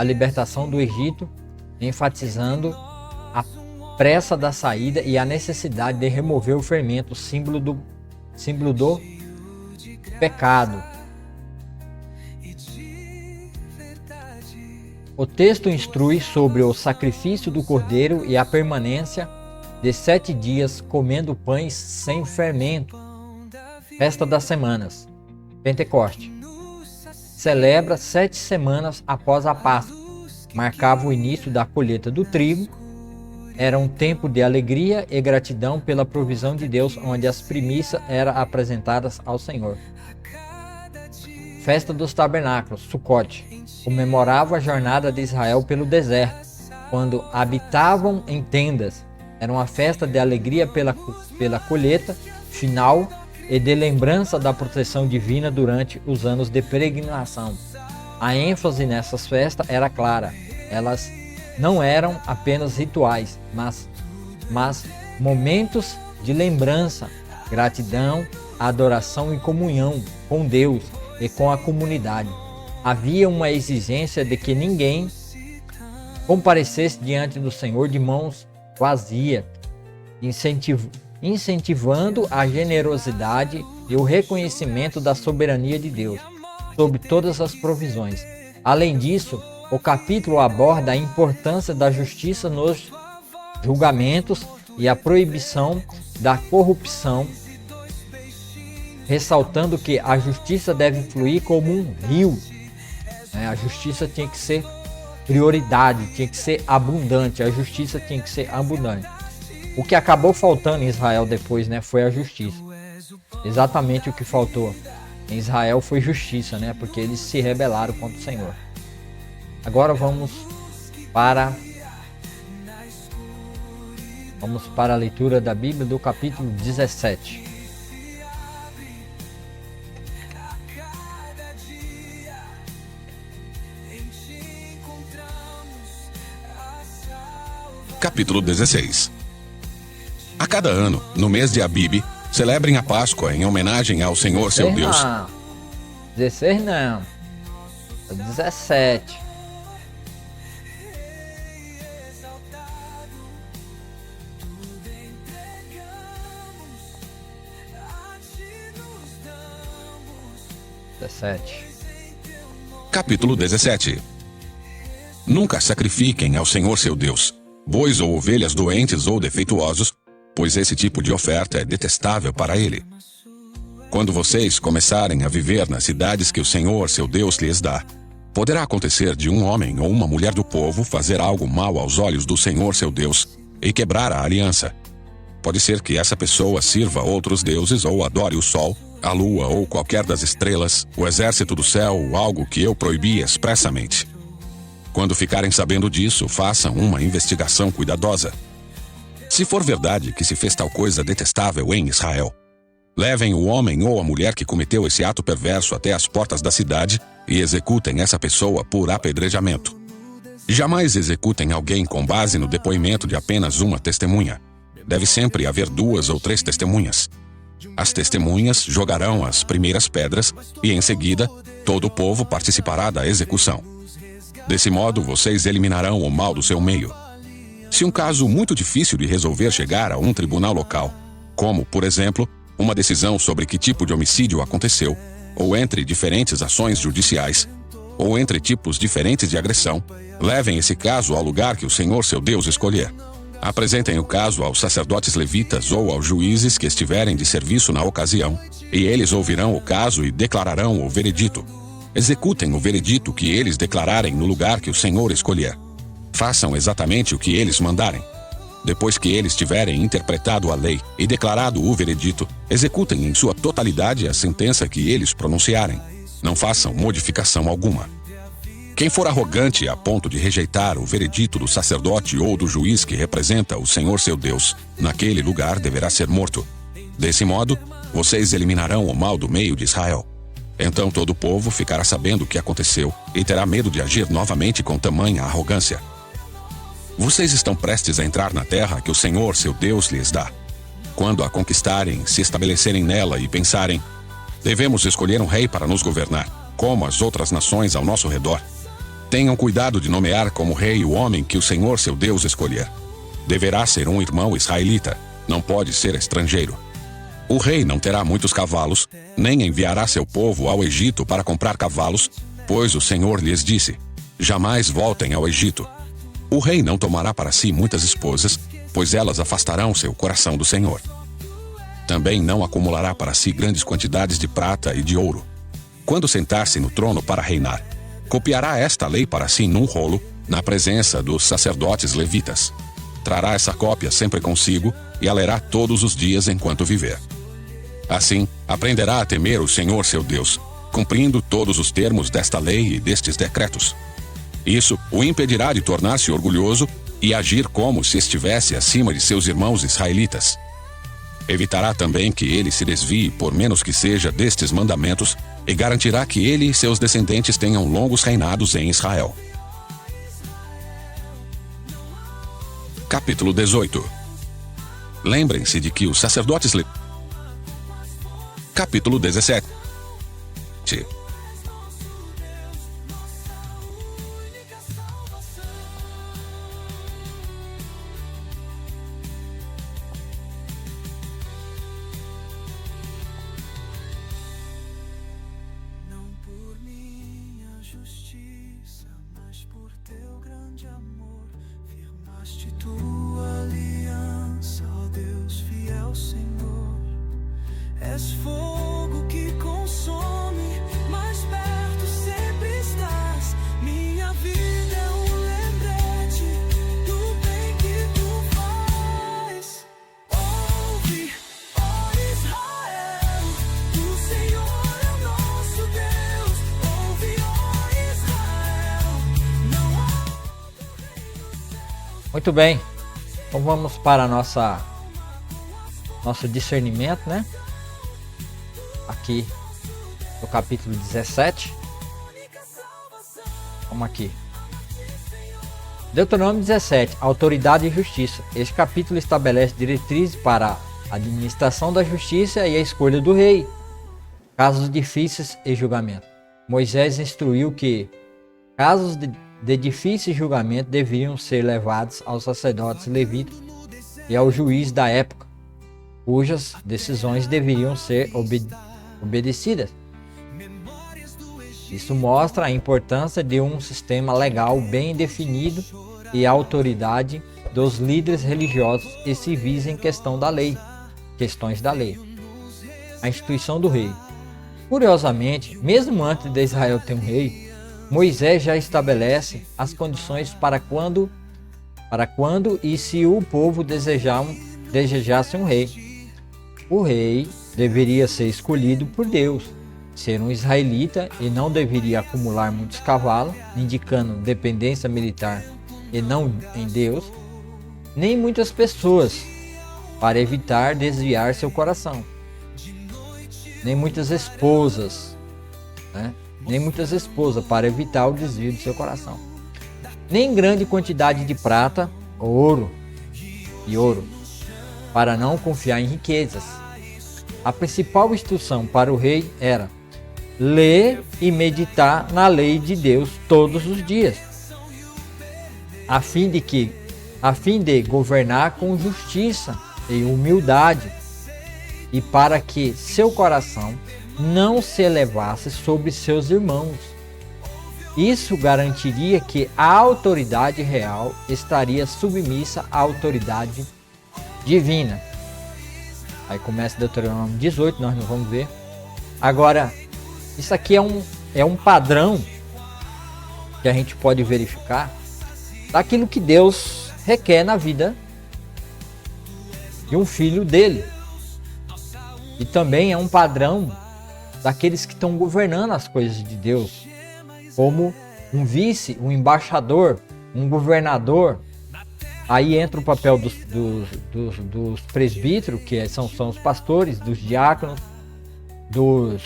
libertação do Egito, enfatizando a pressa da saída e a necessidade de remover o fermento, símbolo do pecado. O texto instrui sobre o sacrifício do cordeiro e a permanência de 7 dias comendo pães sem fermento. Festa das semanas, Pentecoste. Celebra 7 semanas após a Páscoa. Marcava o início da colheita do trigo. Era um tempo de alegria e gratidão pela provisão de Deus, onde as primícias eram apresentadas ao Senhor. Festa dos Tabernáculos, Sucote. Comemorava a jornada de Israel pelo deserto, quando habitavam em tendas. Era uma festa de alegria pela colheita final e de lembrança da proteção divina durante os anos de peregrinação. A ênfase nessas festas era clara. Elas não eram apenas rituais, mas momentos de lembrança, gratidão, adoração e comunhão com Deus e com a comunidade. Havia uma exigência de que ninguém comparecesse diante do Senhor de mãos vazias, incentivando a generosidade e o reconhecimento da soberania de Deus sobre todas as provisões. Além disso, o capítulo aborda a importância da justiça nos julgamentos e a proibição da corrupção, ressaltando que a justiça deve fluir como um rio. A justiça tinha que ser prioridade, tinha que ser abundante, a justiça tinha que ser abundante. O que acabou faltando em Israel depois, foi a justiça. Exatamente o que faltou em Israel foi justiça, porque eles se rebelaram contra o Senhor. Agora vamos para a leitura da Bíblia do capítulo 17. Capítulo 16. A cada ano, no mês de Abibe, celebrem a Páscoa em homenagem ao Senhor seu Deus. 16 não. 17. Capítulo 17. Nunca sacrifiquem ao Senhor seu Deus bois ou ovelhas doentes ou defeituosos, pois esse tipo de oferta é detestável para ele. Quando vocês começarem a viver nas cidades que o Senhor seu Deus lhes dá, poderá acontecer de um homem ou uma mulher do povo fazer algo mal aos olhos do Senhor seu Deus e quebrar a aliança. Pode ser que essa pessoa sirva outros deuses ou adore o sol, a lua ou qualquer das estrelas, o exército do céu, algo que eu proibi expressamente. Quando ficarem sabendo disso, façam uma investigação cuidadosa. Se for verdade que se fez tal coisa detestável em Israel, levem o homem ou a mulher que cometeu esse ato perverso até as portas da cidade e executem essa pessoa por apedrejamento. Jamais executem alguém com base no depoimento de apenas uma testemunha. Deve sempre haver 2 ou 3 testemunhas. As testemunhas jogarão as primeiras pedras e, em seguida, todo o povo participará da execução. Desse modo, vocês eliminarão o mal do seu meio. Se um caso muito difícil de resolver chegar a um tribunal local, como, por exemplo, uma decisão sobre que tipo de homicídio aconteceu, ou entre diferentes ações judiciais, ou entre tipos diferentes de agressão, levem esse caso ao lugar que o Senhor seu Deus escolher. Apresentem o caso aos sacerdotes levitas ou aos juízes que estiverem de serviço na ocasião, e eles ouvirão o caso e declararão o veredito. Executem o veredito que eles declararem no lugar que o Senhor escolher. Façam exatamente o que eles mandarem. Depois que eles tiverem interpretado a lei e declarado o veredito, executem em sua totalidade a sentença que eles pronunciarem. Não façam modificação alguma. Quem for arrogante a ponto de rejeitar o veredito do sacerdote ou do juiz que representa o Senhor seu Deus, naquele lugar deverá ser morto. Desse modo, vocês eliminarão o mal do meio de Israel. Então todo o povo ficará sabendo o que aconteceu e terá medo de agir novamente com tamanha arrogância. Vocês estão prestes a entrar na terra que o Senhor seu Deus lhes dá. Quando a conquistarem, se estabelecerem nela e pensarem, devemos escolher um rei para nos governar, como as outras nações ao nosso redor. Tenham cuidado de nomear como rei o homem que o Senhor seu Deus escolher. Deverá ser um irmão israelita, não pode ser estrangeiro. O rei não terá muitos cavalos, nem enviará seu povo ao Egito para comprar cavalos, pois o Senhor lhes disse, jamais voltem ao Egito. O rei não tomará para si muitas esposas, pois elas afastarão seu coração do Senhor. Também não acumulará para si grandes quantidades de prata e de ouro. Quando sentar-se no trono para reinar, copiará esta lei para si num rolo, na presença dos sacerdotes levitas. Trará essa cópia sempre consigo e a lerá todos os dias enquanto viver. Assim, aprenderá a temer o Senhor seu Deus, cumprindo todos os termos desta lei e destes decretos. Isso o impedirá de tornar-se orgulhoso e agir como se estivesse acima de seus irmãos israelitas. Evitará também que ele se desvie, por menos que seja, destes mandamentos, e garantirá que ele e seus descendentes tenham longos reinados em Israel. Capítulo 18. Lembrem-se de que os sacerdotes Capítulo 17. Tua aliança, ó Deus fiel, Senhor. És fogo que consome, mais perto sempre estás. Minha vida é um lembrete do bem que tu faz. Ouve, ó Israel, o Senhor é o nosso Deus. Ouve, ó Israel, não há outro rei nos céus. Muito bem, então vamos para nosso discernimento, né? Aqui no capítulo 17. Vamos aqui. Deuteronômio 17, autoridade e justiça. Este capítulo estabelece diretrizes para a administração da justiça e a escolha do rei, casos difíceis e julgamento. Moisés instruiu que casos de difícil julgamento deviam ser levados aos sacerdotes levitas e ao juiz da época, cujas decisões deveriam ser obedecidas. Isso mostra a importância de um sistema legal bem definido e a autoridade dos líderes religiosos e civis em questões da lei. A instituição do rei. Curiosamente, mesmo antes de Israel ter um rei, Moisés já estabelece as condições para quando e se o povo desejasse um rei. o rei deveria ser escolhido por Deus, ser um israelita e não deveria acumular muitos cavalos, indicando dependência militar e não em Deus, nem muitas pessoas, para evitar desviar seu coração, nem muitas esposas, né? Nem muitas esposas para evitar o desvio do seu coração, nem grande quantidade de prata, ouro, para não confiar em riquezas. A principal instrução para o rei era ler e meditar na lei de Deus todos os dias, a fim de governar com justiça e humildade, e para que seu coração não se elevasse sobre seus irmãos. Isso garantiria que a autoridade real estaria submissa à autoridade divina. Aí começa Deuteronômio 18, nós não vamos ver. Agora, isso aqui é um padrão que a gente pode verificar daquilo que Deus requer na vida de um filho dele. E também é um padrão daqueles que estão governando as coisas de Deus, como um vice, um embaixador, um governador. Aí entra o papel dos presbíteros, que são os pastores, dos diáconos, dos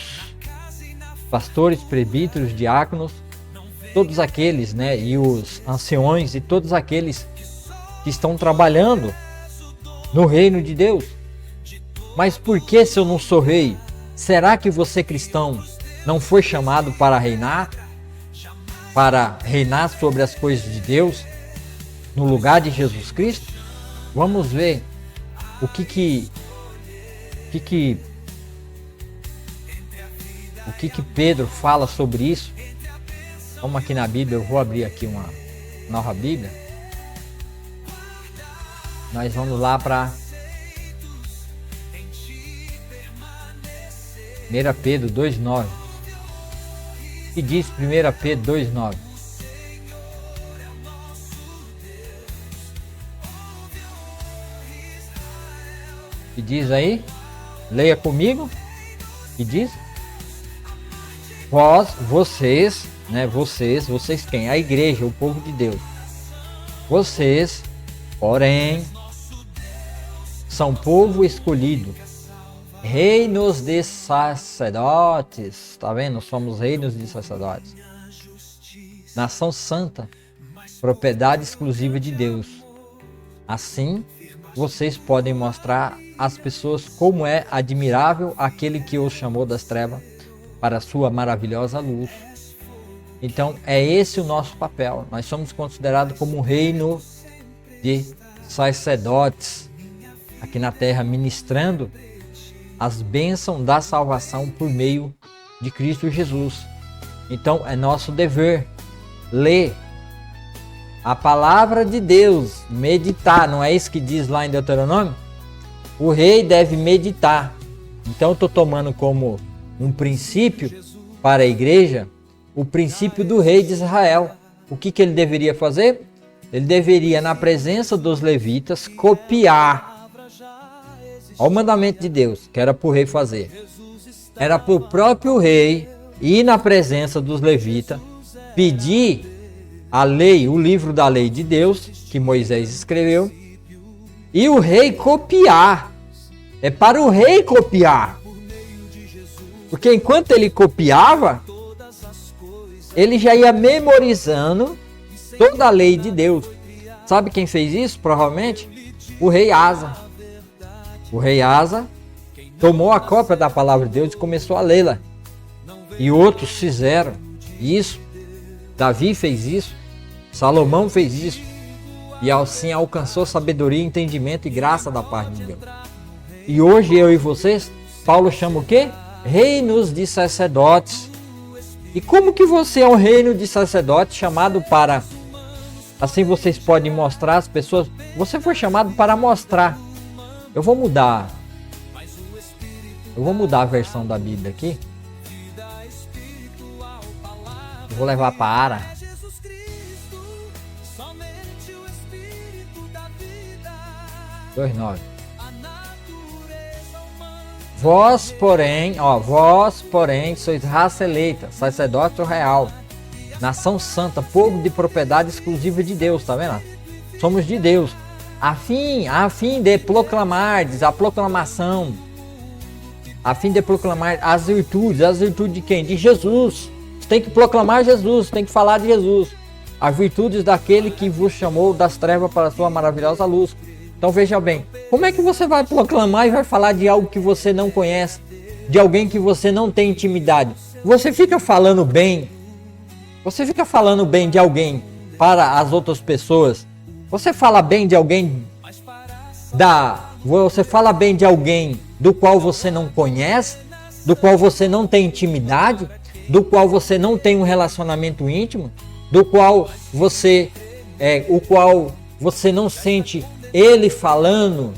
pastores, presbíteros, diáconos, todos aqueles, né, e os anciões e todos aqueles que estão trabalhando no reino de Deus. Mas por que, se eu não sou rei? Será que você, cristão, não foi chamado para reinar? Para reinar sobre as coisas de Deus no lugar de Jesus Cristo? Vamos ver o que Pedro fala sobre isso. Vamos aqui na Bíblia, eu vou abrir aqui uma nova Bíblia. Nós vamos lá para 1 Pedro 2,9. Que diz 1 Pedro 2,9? Que diz aí? Leia comigo. Que diz? Vocês quem? A igreja, o povo de Deus. Vocês, porém, são povo escolhido, reinos de sacerdotes. Tá vendo? Somos reinos de sacerdotes. Nação santa, propriedade exclusiva de Deus. Assim, vocês podem mostrar às pessoas como é admirável aquele que os chamou das trevas para a sua maravilhosa luz. Então, é esse o nosso papel. Nós somos considerados como um reino de sacerdotes aqui na terra, ministrando as bênçãos da salvação por meio de Cristo Jesus. Então, é nosso dever ler a palavra de Deus, meditar. Não é isso que diz lá em Deuteronômio? O rei deve meditar. Então, eu estou tomando como um princípio para a igreja o princípio do rei de Israel. O que ele deveria fazer? Ele deveria, na presença dos levitas, copiar. Olha o mandamento de Deus, que era para o rei fazer. Era para o próprio rei ir na presença dos levitas, pedir a lei, o livro da lei de Deus, que Moisés escreveu, e o rei copiar. É para o rei copiar. Porque enquanto ele copiava, ele já ia memorizando toda a lei de Deus. Sabe quem fez isso? Provavelmente o rei Asa. O rei Asa tomou a cópia da palavra de Deus e começou a lê-la. E outros fizeram isso. Davi fez isso. Salomão fez isso. E assim alcançou sabedoria, entendimento e graça da parte de Deus. E hoje eu e vocês, Paulo chama o quê? Reinos de sacerdotes. E como que você é um reino de sacerdotes chamado para... Assim vocês podem mostrar às pessoas. Você foi chamado para mostrar. Eu vou mudar a versão da Bíblia aqui. Eu vou levar para a Ara. Vós, porém, sois raça eleita, sacerdócio real, nação santa, povo de propriedade exclusiva de Deus, tá vendo? Somos de Deus, a fim de proclamar as virtudes de quem? De Jesus. Você tem que proclamar Jesus, tem que falar de Jesus. As virtudes daquele que vos chamou das trevas para a sua maravilhosa luz. Então veja bem, como é que você vai proclamar e vai falar de algo que você não conhece, de alguém que você não tem intimidade? Você fica falando bem de alguém para as outras pessoas. Você fala bem de alguém do qual você não conhece, do qual você não tem intimidade, do qual você não tem um relacionamento íntimo, do qual você não sente ele falando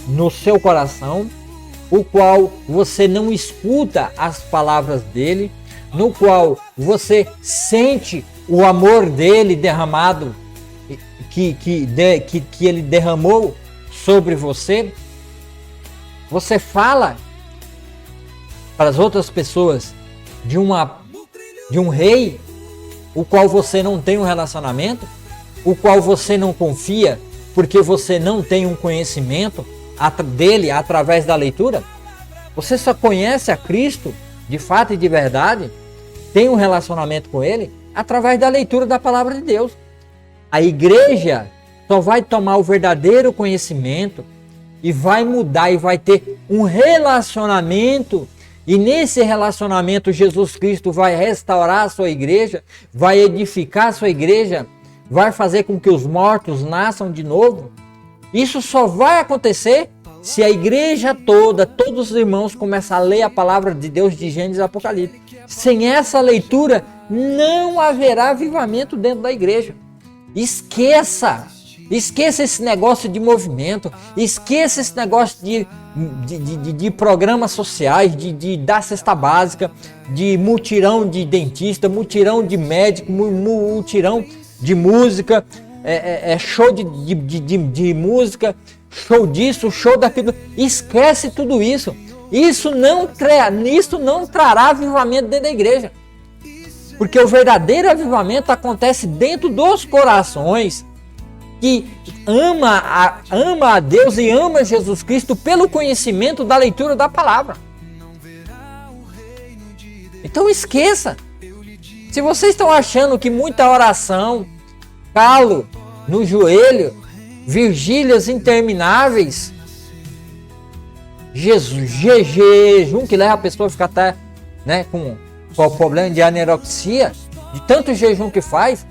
no seu coração, o qual você não escuta as palavras dele, no qual você sente o amor dele derramado, que ele derramou sobre você. Você fala para as outras pessoas de um rei, o qual você não tem um relacionamento, o qual você não confia, porque você não tem um conhecimento dele através da leitura. Você só conhece a Cristo de fato e de verdade, tem um relacionamento com ele através da leitura da palavra de Deus. A igreja só vai tomar o verdadeiro conhecimento e vai mudar e vai ter um relacionamento, e nesse relacionamento Jesus Cristo vai restaurar a sua igreja, vai edificar a sua igreja, vai fazer com que os mortos nasçam de novo. Isso só vai acontecer se a igreja toda, todos os irmãos começarem a ler a palavra de Deus de Gênesis e Apocalipse. Sem essa leitura, não haverá avivamento dentro da igreja. Esqueça esse negócio de movimento, esqueça esse negócio de programas sociais, de dar cesta básica, de mutirão de dentista, mutirão de médico, mutirão de música, show de música, show disso, show daquilo. Esquece tudo isso. Isso não trará avivamento dentro da igreja. Porque o verdadeiro avivamento acontece dentro dos corações que ama a Deus e ama Jesus Cristo pelo conhecimento da leitura da palavra. Então esqueça. Se vocês estão achando que muita oração, calo no joelho, vigílias intermináveis, jejum que leva a pessoa a ficar até, com o problema de anorexia, de tanto jejum que faz,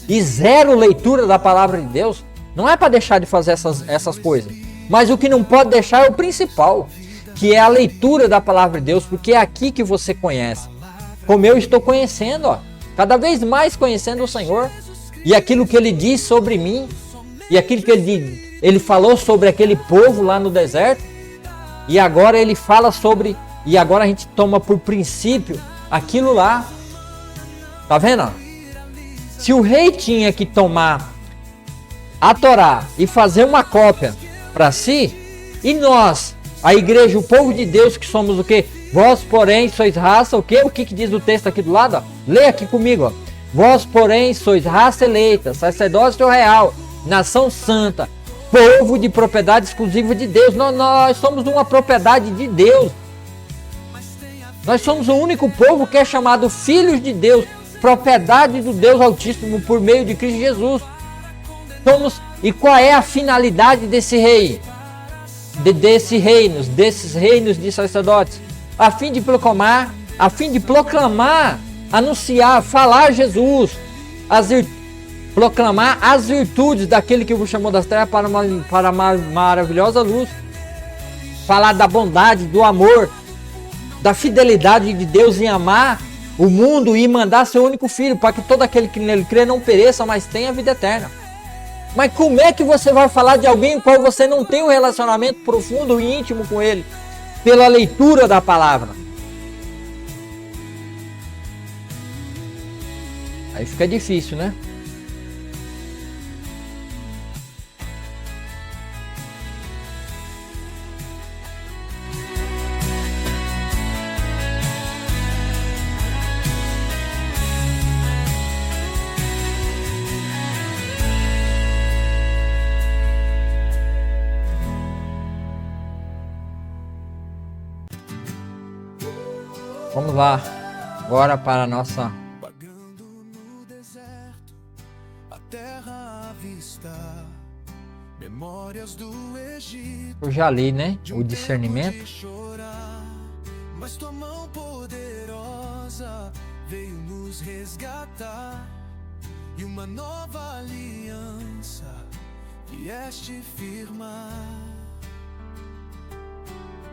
e zero leitura da palavra de Deus, não é para deixar de fazer essas coisas. Mas o que não pode deixar é o principal, que é a leitura da palavra de Deus, porque é aqui que você conhece. Como eu estou conhecendo, cada vez mais conhecendo o Senhor, e aquilo que Ele diz sobre mim, e aquilo que Ele falou sobre aquele povo lá no deserto, e agora Ele fala sobre, e agora a gente toma por princípio aquilo lá. Tá vendo? Se o rei tinha que tomar a Torá e fazer uma cópia para si, e nós, a igreja, o povo de Deus, que somos o quê? Vós, porém, sois raça, o quê? O que diz o texto aqui do lado? Lê aqui comigo. Vós, porém, sois raça eleita, sacerdócio real, nação santa, povo de propriedade exclusiva de Deus. Nós somos uma propriedade de Deus. Nós somos o único povo que é chamado filhos de Deus, propriedade do Deus Altíssimo por meio de Cristo Jesus. E qual é a finalidade desse rei? Desses reinos de sacerdotes? A fim de proclamar, anunciar, falar Jesus, proclamar as virtudes daquele que vos chamou das trevas para a maravilhosa luz, falar da bondade, do amor, da fidelidade de Deus em amar o mundo e mandar seu único filho, para que todo aquele que nele crê não pereça, mas tenha a vida eterna. Mas como é que você vai falar de alguém com o qual você não tem um relacionamento profundo e íntimo com ele? Pela leitura da palavra. Aí fica difícil, né? Vamos lá, agora para a nossa Vagando no deserto, a terra à vista, memórias do Egito. eu já li, né? De O um discernimento. tempo de chorar, mas tua mão poderosa veio nos resgatar, e uma nova aliança vieste firmar.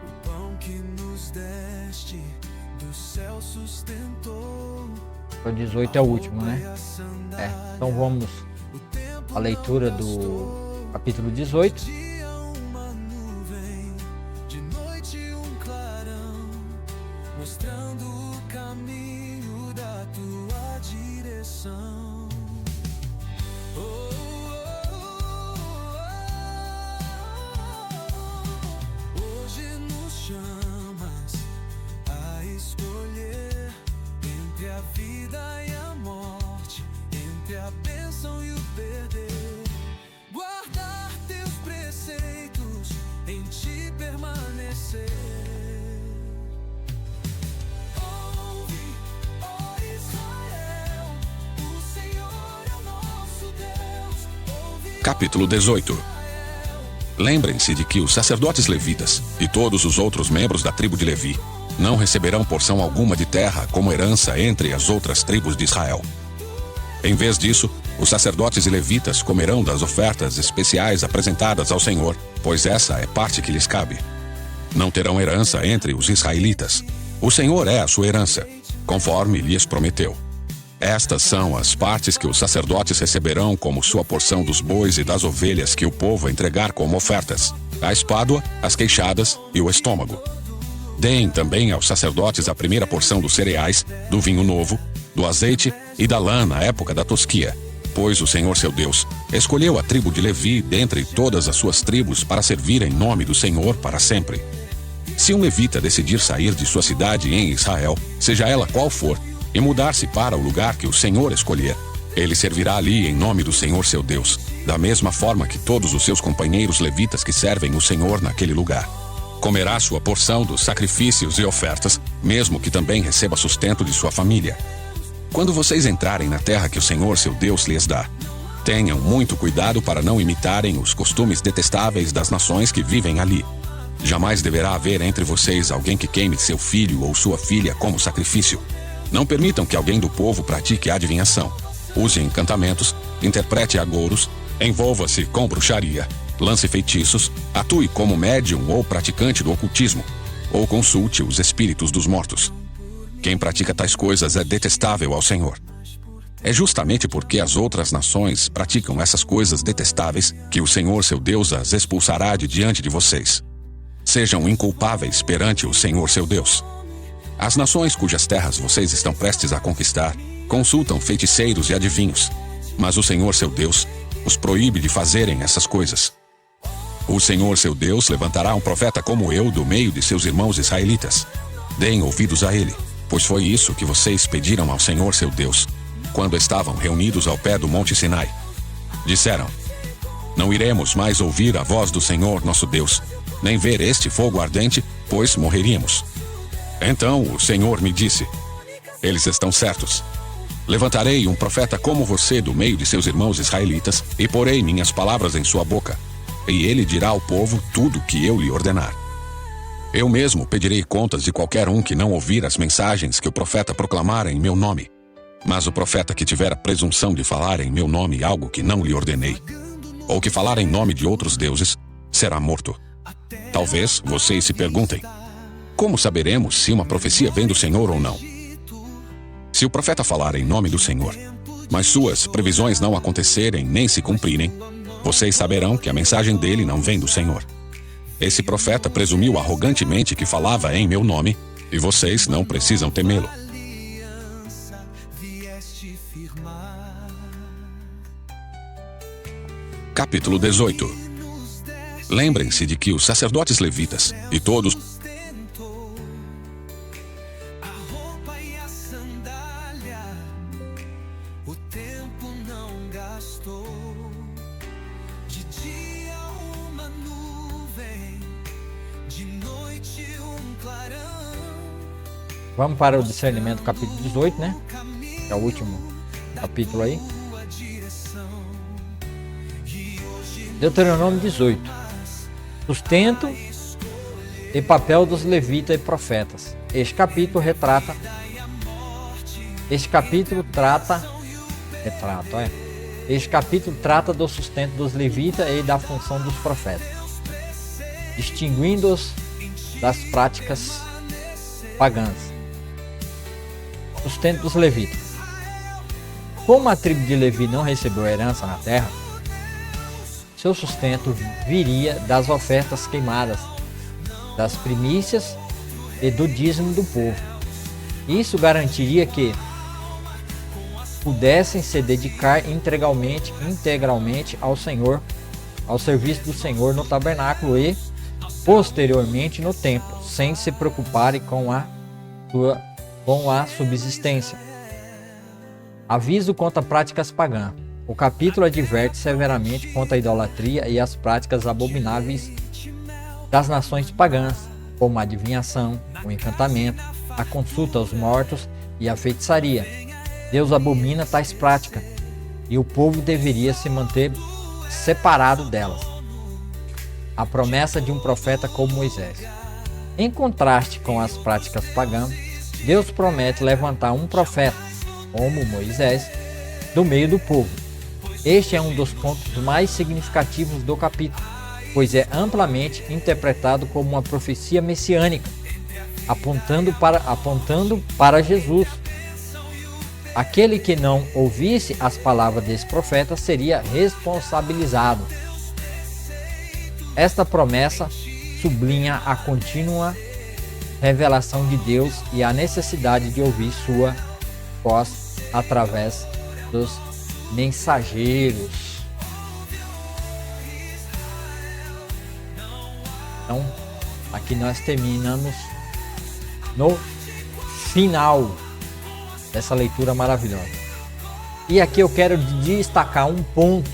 O pão que nos deste do céu sustentou. O 18 é o último, né? Então vamos à leitura do capítulo 18. Dia uma nuvem, de noite um clarão, mostrando o caminho da tua direção. Oh, oh, oh, oh. Hoje nos chamas a escolher entre a vida e a morte, entre a bênção e o perder. Guardar teus preceitos, em ti permanecer. Ouve, ó Israel, o Senhor é o nosso Deus. Ouve, Capítulo 18. Lembrem-se de que os sacerdotes levitas e todos os outros membros da tribo de Levi não receberão porção alguma de terra como herança entre as outras tribos de Israel. Em vez disso, os sacerdotes e levitas comerão das ofertas especiais apresentadas ao Senhor, pois essa é parte que lhes cabe. Não terão herança entre os israelitas. O Senhor é a sua herança, conforme lhes prometeu. Estas são as partes que os sacerdotes receberão como sua porção dos bois e das ovelhas que o povo entregar como ofertas: a espádua, as queixadas e o estômago. Deem também aos sacerdotes a primeira porção dos cereais, do vinho novo, do azeite e da lã na época da tosquia, pois o Senhor seu Deus escolheu a tribo de Levi dentre todas as suas tribos para servir em nome do Senhor para sempre. Se um levita decidir sair de sua cidade em Israel, seja ela qual for, e mudar-se para o lugar que o Senhor escolher, ele servirá ali em nome do Senhor seu Deus, da mesma forma que todos os seus companheiros levitas que servem o Senhor naquele lugar. Comerá sua porção dos sacrifícios e ofertas, mesmo que também receba sustento de sua família. Quando vocês entrarem na terra que o Senhor seu Deus lhes dá, tenham muito cuidado para não imitarem os costumes detestáveis das nações que vivem ali. Jamais deverá haver entre vocês alguém que queime seu filho ou sua filha como sacrifício. Não permitam que alguém do povo pratique adivinhação, use encantamentos, interprete agouros, envolva-se com bruxaria, lance feitiços, atue como médium ou praticante do ocultismo, ou consulte os espíritos dos mortos. Quem pratica tais coisas é detestável ao Senhor. É justamente porque as outras nações praticam essas coisas detestáveis que o Senhor seu Deus as expulsará de diante de vocês. Sejam inculpáveis perante o Senhor seu Deus. As nações cujas terras vocês estão prestes a conquistar consultam feiticeiros e adivinhos, mas o Senhor seu Deus os proíbe de fazerem essas coisas. O Senhor seu Deus levantará um profeta como eu do meio de seus irmãos israelitas. Deem ouvidos a ele, pois foi isso que vocês pediram ao Senhor seu Deus, quando estavam reunidos ao pé do Monte Sinai. Disseram: não iremos mais ouvir a voz do Senhor nosso Deus, nem ver este fogo ardente, pois morreríamos. Então o Senhor me disse: eles estão certos. Levantarei um profeta como você do meio de seus irmãos israelitas e porei minhas palavras em sua boca, e ele dirá ao povo tudo o que eu lhe ordenar. Eu mesmo pedirei contas de qualquer um que não ouvir as mensagens que o profeta proclamar em meu nome. Mas o profeta que tiver a presunção de falar em meu nome algo que não lhe ordenei, ou que falar em nome de outros deuses, será morto. Talvez vocês se perguntem: como saberemos se uma profecia vem do Senhor ou não? Se o profeta falar em nome do Senhor, mas suas previsões não acontecerem nem se cumprirem, vocês saberão que a mensagem dele não vem do Senhor. Esse profeta presumiu arrogantemente que falava em meu nome, e vocês não precisam temê-lo. Capítulo 18. Lembrem-se de que os sacerdotes levitas e todos Vamos para o discernimento, capítulo 18, né? Que é o último capítulo aí. Deuteronômio 18. Sustento e papel dos levitas e profetas. Este capítulo trata do sustento dos levitas e da função dos profetas, distinguindo-os das práticas pagãs. Sustento dos levitas. Como a tribo de Levi não recebeu herança na terra, seu sustento viria das ofertas queimadas, das primícias e do dízimo do povo. Isso garantiria que pudessem se dedicar integralmente ao Senhor, ao serviço do Senhor no tabernáculo e, posteriormente, no templo, sem se preocuparem com a subsistência. Aviso contra práticas pagãs. O capítulo adverte severamente contra a idolatria e as práticas abomináveis das nações pagãs, como a adivinhação, o encantamento, a consulta aos mortos e a feitiçaria. Deus abomina tais práticas e o povo deveria se manter separado delas. A promessa de um profeta como Moisés. Em contraste com as práticas pagãs, Deus promete levantar um profeta, como Moisés, do meio do povo. Este é um dos pontos mais significativos do capítulo, pois é amplamente interpretado como uma profecia messiânica, apontando para Jesus. Aquele que não ouvisse as palavras desse profeta seria responsabilizado. Esta promessa sublinha a contínua revelação de Deus e a necessidade de ouvir sua voz através dos mensageiros. Então, aqui nós terminamos no final dessa leitura maravilhosa. E aqui eu quero destacar um ponto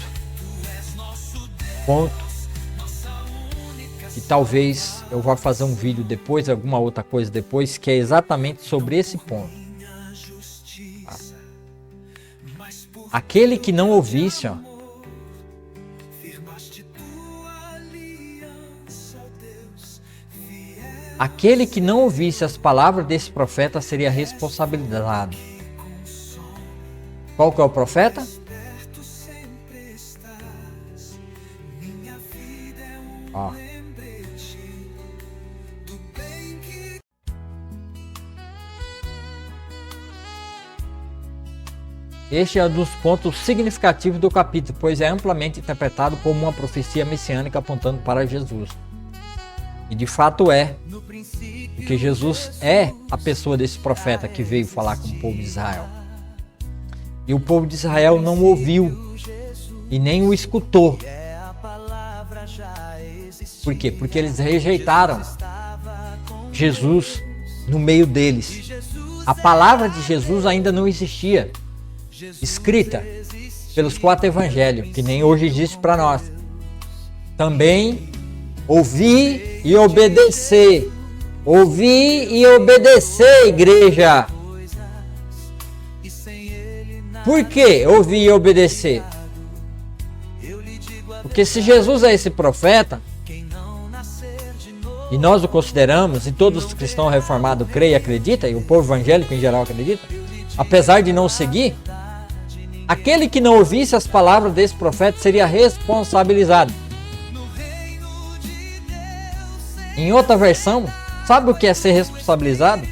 que talvez eu vá fazer um vídeo depois, alguma outra coisa depois, que é exatamente sobre esse ponto. Aquele que não ouvisse, aquele que não ouvisse as palavras desse profeta seria responsabilizado. Qual que é o profeta? Ó. Este é um dos pontos significativos do capítulo, pois é amplamente interpretado como uma profecia messiânica apontando para Jesus. E de fato é, porque Jesus é a pessoa desse profeta que veio falar com o povo de Israel. E o povo de Israel não ouviu e nem o escutou. Por quê? Porque eles rejeitaram Jesus no meio deles. A palavra de Jesus ainda não existia, escrita pelos 4 evangelhos, que nem hoje existe para nós. Também ouvir e obedecer. Ouvir e obedecer, igreja. Por que ouvir e obedecer? Porque se Jesus é esse profeta, e nós o consideramos, e todos os cristãos reformados creem e acreditam, e o povo evangélico em geral acredita, apesar de não seguir, aquele que não ouvisse as palavras desse profeta seria responsabilizado. Em outra versão, sabe o que é ser responsabilizado?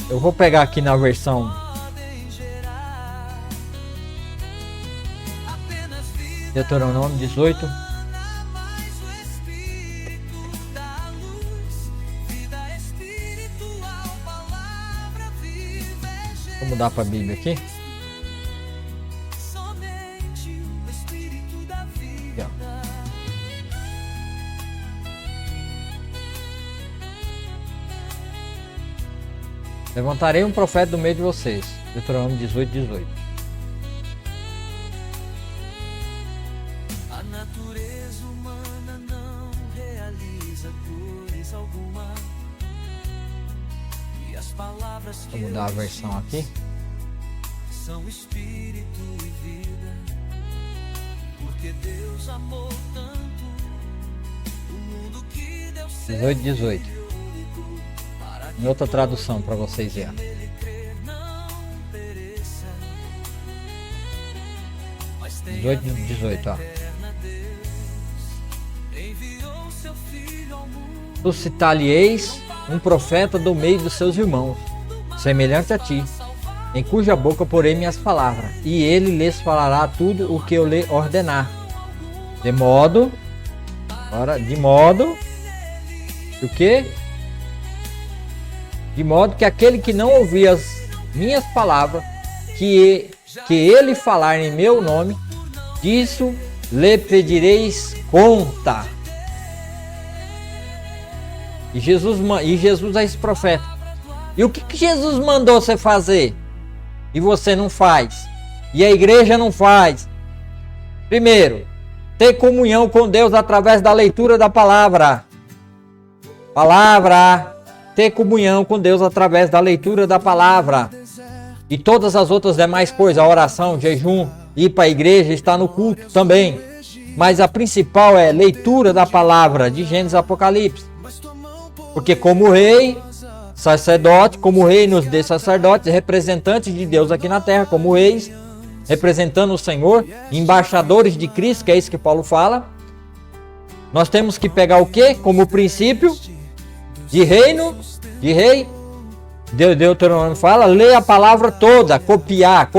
Eu vou pegar aqui na versão Deuteronômio 18. Vou mudar para a Bíblia aqui. Aqui, ó. Levantarei um profeta do meio de vocês. Deuteronômio 18, 18. A natureza humana não realiza coisa alguma. palavras que Vou mudar a versão aqui. são espírito e vida, porque Deus amou tanto o mundo que deu seu 18. Em outra tradução para vocês verem. nele crer não pereça, mas tenha 18, ó. eterna. Deus enviou seu filho ao mundo Suscitar-lhe-eis um profeta do meio dos seus irmãos, semelhante a ti, em cuja boca porei minhas palavras, e ele lhes falará tudo o que eu lhe ordenar. De modo o quê? De modo que aquele que não ouvir as minhas palavras, que ele falar em meu nome, disso lhe pedireis conta. E Jesus é esse profeta. E o que Jesus mandou você fazer? E você não faz. E a igreja não faz. Primeiro, ter comunhão com Deus através da leitura da palavra. Ter comunhão com Deus através da leitura da palavra. E todas as outras demais coisas, a oração, jejum, ir para a igreja, estar no culto também. Mas a principal é leitura da palavra de Gênesis e Apocalipse. Porque como rei, sacerdote, como rei nos dê sacerdotes, representantes de Deus aqui na terra, como reis, representando o Senhor, embaixadores de Cristo, que é isso que Paulo fala. Nós temos que pegar o quê? Como princípio de reino, de rei. Deuteronômio fala, ler a palavra toda, copiar,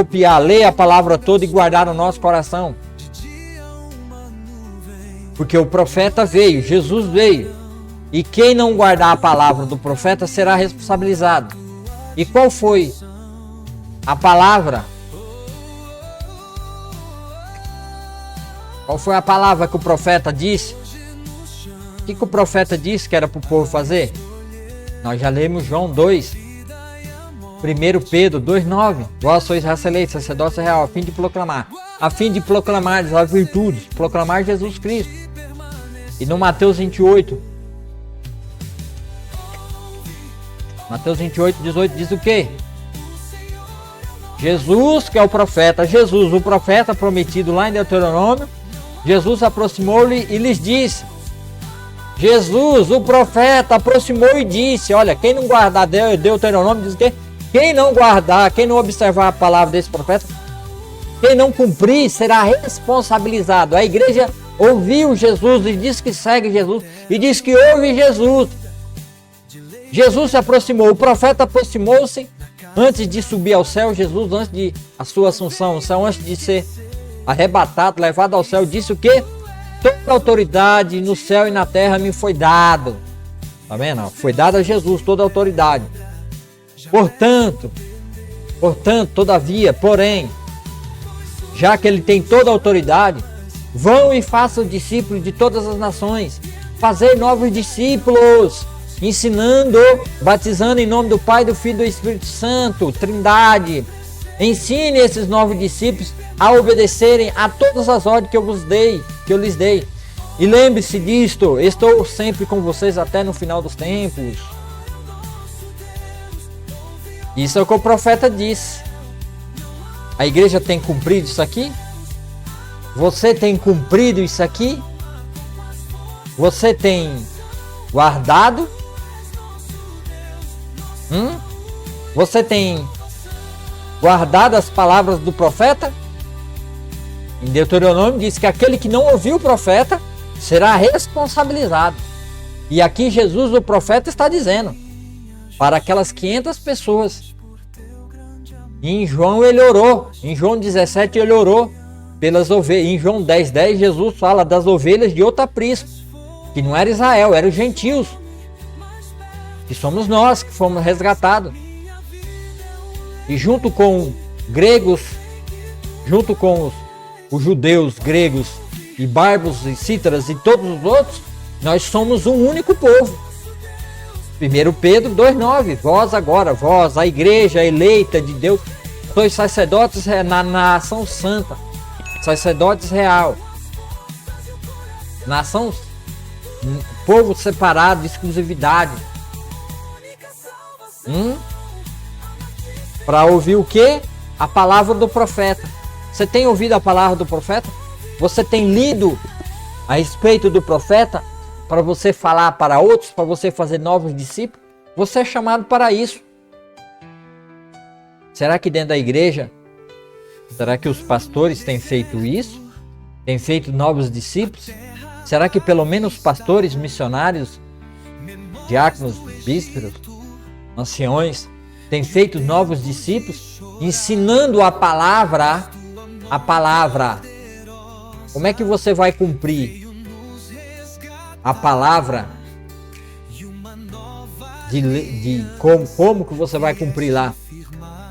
ler a palavra toda e guardar no nosso coração. Porque o profeta veio, Jesus veio. E quem não guardar a palavra do profeta será responsabilizado. E qual foi a palavra? Qual foi a palavra que o profeta disse? O que o profeta disse que era para o povo fazer? Nós já lemos João 2. 1 Pedro 2,9. Vós sois raça eleita, sacerdócio real, a fim de proclamar as virtudes, proclamar Jesus Cristo. E no Mateus 28, 18 diz o quê? Jesus, que é o profeta, o profeta prometido lá em Deuteronômio, Jesus aproximou-lhe e lhes disse, Jesus, o profeta, aproximou e disse, olha, quem não guardar Deuteronômio, diz o quê? Quem não guardar, quem não observar a palavra desse profeta, quem não cumprir, será responsabilizado. A igreja ouviu Jesus e diz que segue Jesus, e diz que ouve Jesus. Jesus se aproximou, o profeta aproximou-se antes de subir ao céu. Jesus, antes de a sua assunção ao céu, antes de ser arrebatado, levado ao céu, disse o quê? Toda autoridade no céu e na terra me foi dado. Tá vendo? Foi dada a Jesus toda a autoridade. Portanto, todavia, porém, já que ele tem toda a autoridade, vão e façam discípulos de todas as nações, fazer novos discípulos, ensinando, batizando em nome do Pai, do Filho e do Espírito Santo, Trindade. Ensine esses novos discípulos a obedecerem a todas as ordens que eu lhes dei. E lembre-se disto, estou sempre com vocês até no final dos tempos. Isso é o que o profeta disse. A igreja tem cumprido isso aqui? Você tem cumprido isso aqui? Você tem guardado? Você tem guardado as palavras do profeta? Em Deuteronômio diz que aquele que não ouviu o profeta será responsabilizado. E aqui Jesus, o profeta, está dizendo para aquelas 500 pessoas. E em João ele orou. Em João 17 ele orou pelas ovelhas. Em João 10:10 Jesus fala das ovelhas de outro aprisco, que não era Israel, eram os gentios, que somos nós que fomos resgatados. E junto com gregos, junto com os judeus, gregos e bárbaros e cítaras e todos os outros, nós somos um único povo. 1 Pedro 2,9. Vós, a igreja eleita de Deus, sois sacerdotes na nação santa, sacerdotes real, nação, povo separado de exclusividade. Para ouvir o quê? A palavra do profeta. Você tem ouvido a palavra do profeta? Você tem lido a respeito do profeta para você falar para outros, para você fazer novos discípulos? Você é chamado para isso. Será que dentro da igreja, será que os pastores têm feito isso? Têm feito novos discípulos? Será que pelo menos pastores, missionários, diáconos, bispos, anciões, têm feito novos discípulos, ensinando a palavra? A palavra. Como é que você vai cumprir a palavra? Como que você vai cumprir lá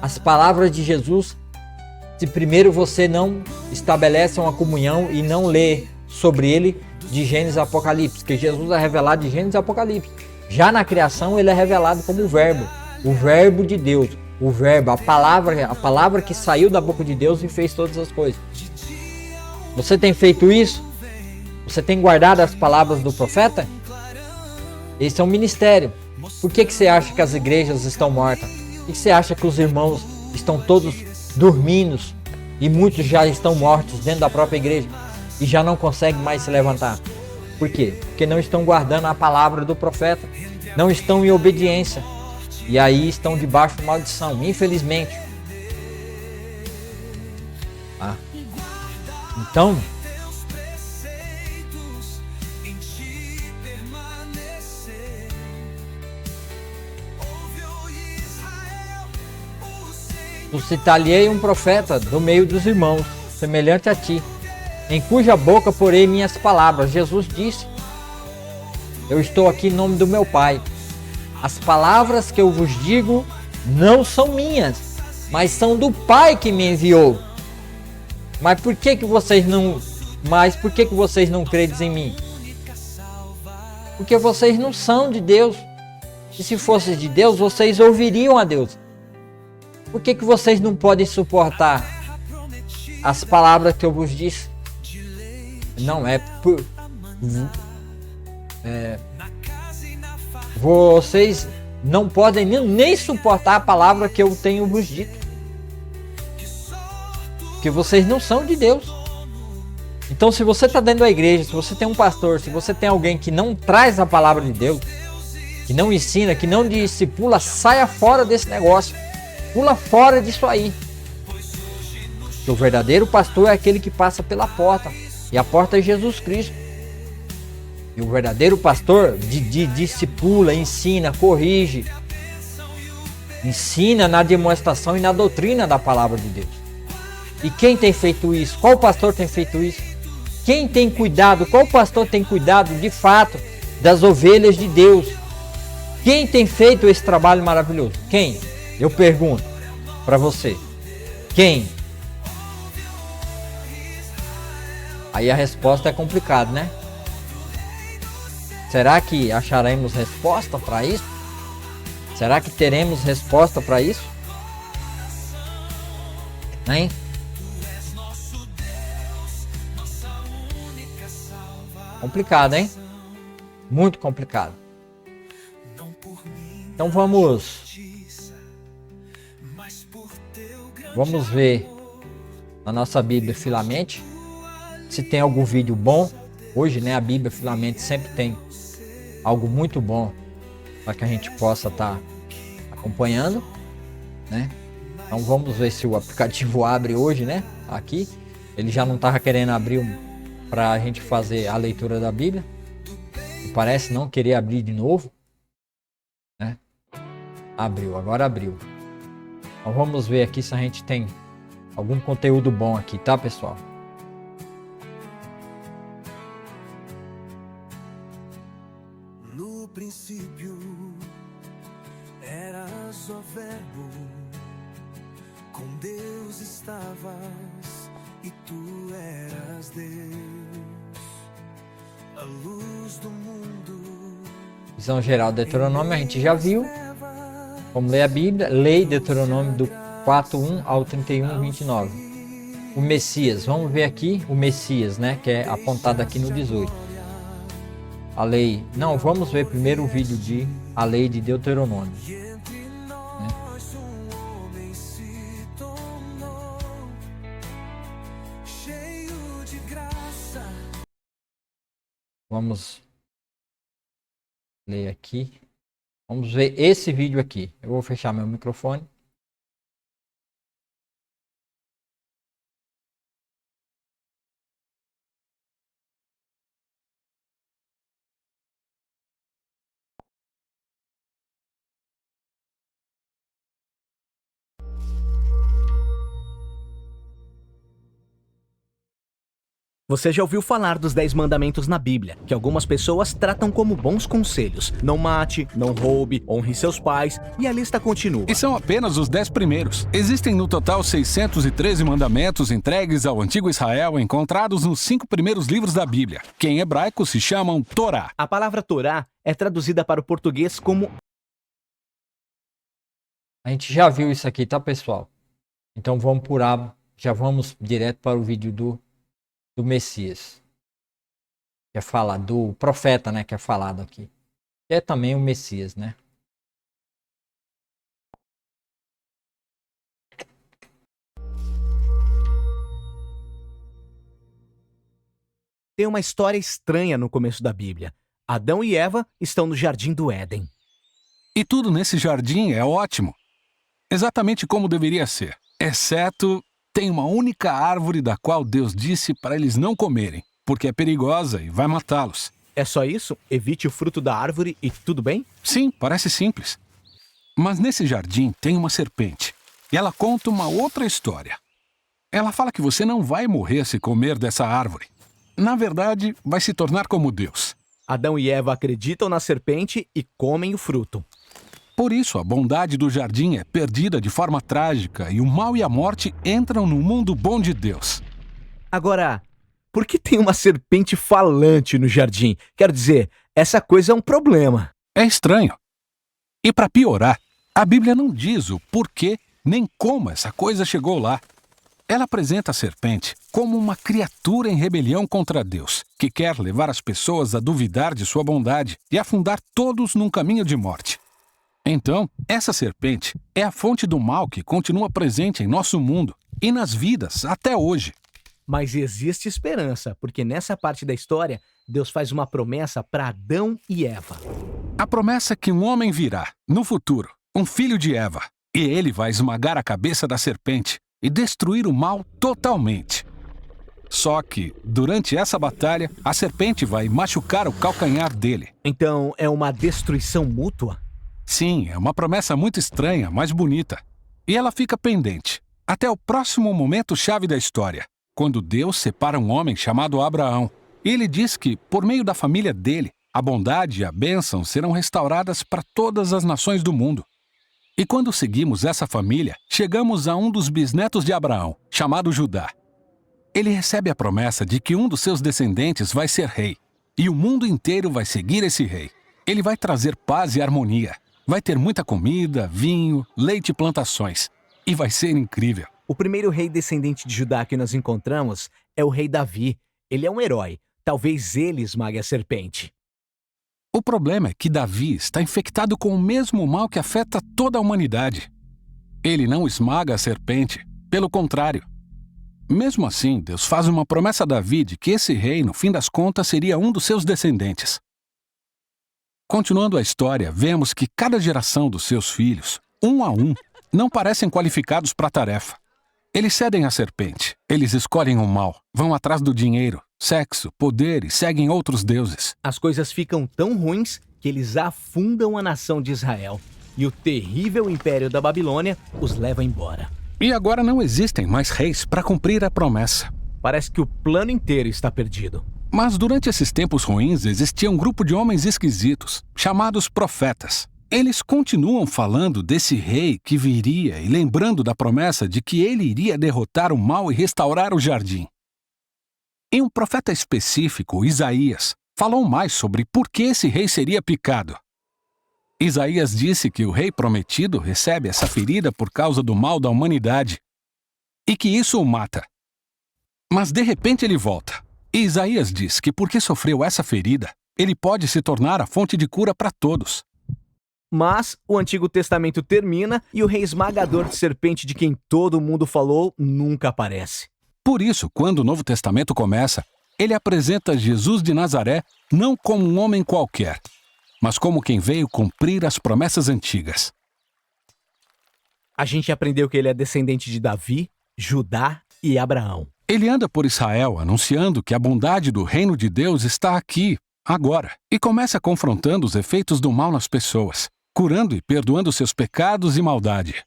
as palavras de Jesus, se primeiro você não estabelece uma comunhão e não lê sobre ele de Gênesis e Apocalipse? Porque Jesus é revelado de Gênesis e Apocalipse. Já na criação ele é revelado como o verbo de Deus, o verbo, a palavra que saiu da boca de Deus e fez todas as coisas. Você tem feito isso? Você tem guardado as palavras do profeta? Esse é um ministério. Por que você acha que as igrejas estão mortas? Por que você acha que os irmãos estão todos dormindo e muitos já estão mortos dentro da própria igreja e já não conseguem mais se levantar? Por quê? Porque não estão guardando a palavra do profeta, não estão em obediência e aí estão debaixo de maldição, infelizmente. Então, suscitar-lhe um profeta do meio dos irmãos, semelhante a ti, em cuja boca porei minhas palavras. Jesus disse: eu estou aqui em nome do meu Pai. As palavras que eu vos digo não são minhas, mas são do Pai que me enviou. Mas por que vocês não credes em mim? Porque vocês não são de Deus. E se fossem de Deus, vocês ouviriam a Deus. Por que vocês não podem suportar as palavras que eu vos disse? Não é por... vocês não podem nem suportar a palavra que eu tenho vos dito. Porque vocês não são de Deus. Então, se você está dentro da igreja, se você tem um pastor, se você tem alguém que não traz a palavra de Deus, que não ensina, que não discipula, saia fora desse negócio. Pula fora disso aí. Porque o verdadeiro pastor é aquele que passa pela porta. E a porta é Jesus Cristo. E o verdadeiro pastor discipula, ensina, corrige. Ensina na demonstração e na doutrina da palavra de Deus. E quem tem feito isso? Qual pastor tem feito isso? Quem tem cuidado? Qual pastor tem cuidado de fato das ovelhas de Deus? Quem tem feito esse trabalho maravilhoso? Quem? Eu pergunto para você. Quem? Aí a resposta é complicada, né? Será que acharemos resposta para isso? Será que teremos resposta para isso? Hein? Complicado, hein? Muito complicado. Então vamos ver na nossa Bíblia Filamente se tem algum vídeo bom. Hoje, né, a Bíblia Filamente sempre tem algo muito bom para que a gente possa estar acompanhando, né? Então vamos ver se o aplicativo abre hoje, né? Aqui ele já não estava querendo abrir para a gente fazer a leitura da Bíblia. E parece não querer abrir de novo, né? Abriu, agora abriu. Então vamos ver aqui se a gente tem algum conteúdo bom aqui, tá, pessoal? No princípio eras o verbo, com Deus estavas e tu eras Deus, a luz do mundo. Visão geral do Deuteronômio a gente já viu. Vamos ler a Bíblia. Lei Deuteronômio do 4:1 ao 31:29. O Messias, vamos ver aqui o Messias, né, que é apontado aqui no 18. A lei, não, vamos ver primeiro o vídeo de a lei de Deuteronômio, né? Vamos ler aqui. Vamos ver esse vídeo aqui. Eu vou fechar meu microfone. Você já ouviu falar dos 10 mandamentos na Bíblia, que algumas pessoas tratam como bons conselhos. Não mate, não roube, honre seus pais, e a lista continua. E são apenas os 10 primeiros. Existem no total 613 mandamentos entregues ao antigo Israel, encontrados nos 5 primeiros livros da Bíblia, que em hebraico se chamam Torá. A palavra Torá é traduzida para o português como... A gente já viu isso aqui, tá, pessoal? Então vamos já vamos direto para o vídeo do Messias. Que é falar do profeta, né, que é falado aqui. Que é também o Messias, né? Tem uma história estranha no começo da Bíblia. Adão e Eva estão no jardim do Éden. E tudo nesse jardim é ótimo. Exatamente como deveria ser. Exceto, tem uma única árvore da qual Deus disse para eles não comerem, porque é perigosa e vai matá-los. É só isso? Evite o fruto da árvore e tudo bem? Sim, parece simples. Mas nesse jardim tem uma serpente. E ela conta uma outra história. Ela fala que você não vai morrer se comer dessa árvore. Na verdade, vai se tornar como Deus. Adão e Eva acreditam na serpente e comem o fruto. Por isso, a bondade do jardim é perdida de forma trágica e o mal e a morte entram no mundo bom de Deus. Agora, por que tem uma serpente falante no jardim? Quero dizer, essa coisa é um problema. É estranho. E para piorar, a Bíblia não diz o porquê nem como essa coisa chegou lá. Ela apresenta a serpente como uma criatura em rebelião contra Deus, que quer levar as pessoas a duvidar de sua bondade e afundar todos num caminho de morte. Então, essa serpente é a fonte do mal que continua presente em nosso mundo e nas vidas até hoje. Mas existe esperança, porque nessa parte da história, Deus faz uma promessa para Adão e Eva. A promessa é que um homem virá, no futuro, um filho de Eva, e ele vai esmagar a cabeça da serpente e destruir o mal totalmente. Só que, durante essa batalha, a serpente vai machucar o calcanhar dele. Então, é uma destruição mútua? Sim, é uma promessa muito estranha, mas bonita. E ela fica pendente, até o próximo momento-chave da história, quando Deus separa um homem chamado Abraão. E ele diz que, por meio da família dele, a bondade e a bênção serão restauradas para todas as nações do mundo. E quando seguimos essa família, chegamos a um dos bisnetos de Abraão, chamado Judá. Ele recebe a promessa de que um dos seus descendentes vai ser rei, e o mundo inteiro vai seguir esse rei. Ele vai trazer paz e harmonia. Vai ter muita comida, vinho, leite e plantações. E vai ser incrível. O primeiro rei descendente de Judá que nós encontramos é o rei Davi. Ele é um herói. Talvez ele esmague a serpente. O problema é que Davi está infectado com o mesmo mal que afeta toda a humanidade. Ele não esmaga a serpente. Pelo contrário. Mesmo assim, Deus faz uma promessa a Davi de que esse rei, no fim das contas, seria um dos seus descendentes. Continuando a história, vemos que cada geração dos seus filhos, um a um, não parecem qualificados para a tarefa. Eles cedem à serpente, eles escolhem o mal, vão atrás do dinheiro, sexo, poder e seguem outros deuses. As coisas ficam tão ruins que eles afundam a nação de Israel. E o terrível império da Babilônia os leva embora. E agora não existem mais reis para cumprir a promessa. Parece que o plano inteiro está perdido. Mas durante esses tempos ruins existia um grupo de homens esquisitos, chamados profetas. Eles continuam falando desse rei que viria e lembrando da promessa de que ele iria derrotar o mal e restaurar o jardim. E um profeta específico, Isaías, falou mais sobre por que esse rei seria picado. Isaías disse que o rei prometido recebe essa ferida por causa do mal da humanidade e que isso o mata. Mas de repente ele volta. E Isaías diz que porque sofreu essa ferida, ele pode se tornar a fonte de cura para todos. Mas o Antigo Testamento termina e o rei esmagador de serpente de quem todo mundo falou nunca aparece. Por isso, quando o Novo Testamento começa, ele apresenta Jesus de Nazaré não como um homem qualquer, mas como quem veio cumprir as promessas antigas. A gente aprendeu que ele é descendente de Davi, Judá e Abraão. Ele anda por Israel anunciando que a bondade do reino de Deus está aqui, agora, e começa confrontando os efeitos do mal nas pessoas, curando e perdoando seus pecados e maldade.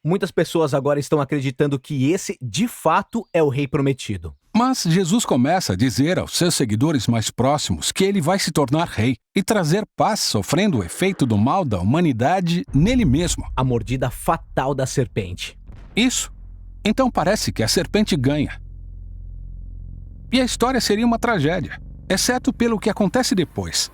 Muitas pessoas agora estão acreditando que esse, de fato, é o rei prometido. Mas Jesus começa a dizer aos seus seguidores mais próximos que ele vai se tornar rei e trazer paz sofrendo o efeito do mal da humanidade nele mesmo. A mordida fatal da serpente. Isso. Então parece que a serpente ganha. E a história seria uma tragédia, exceto pelo que acontece depois.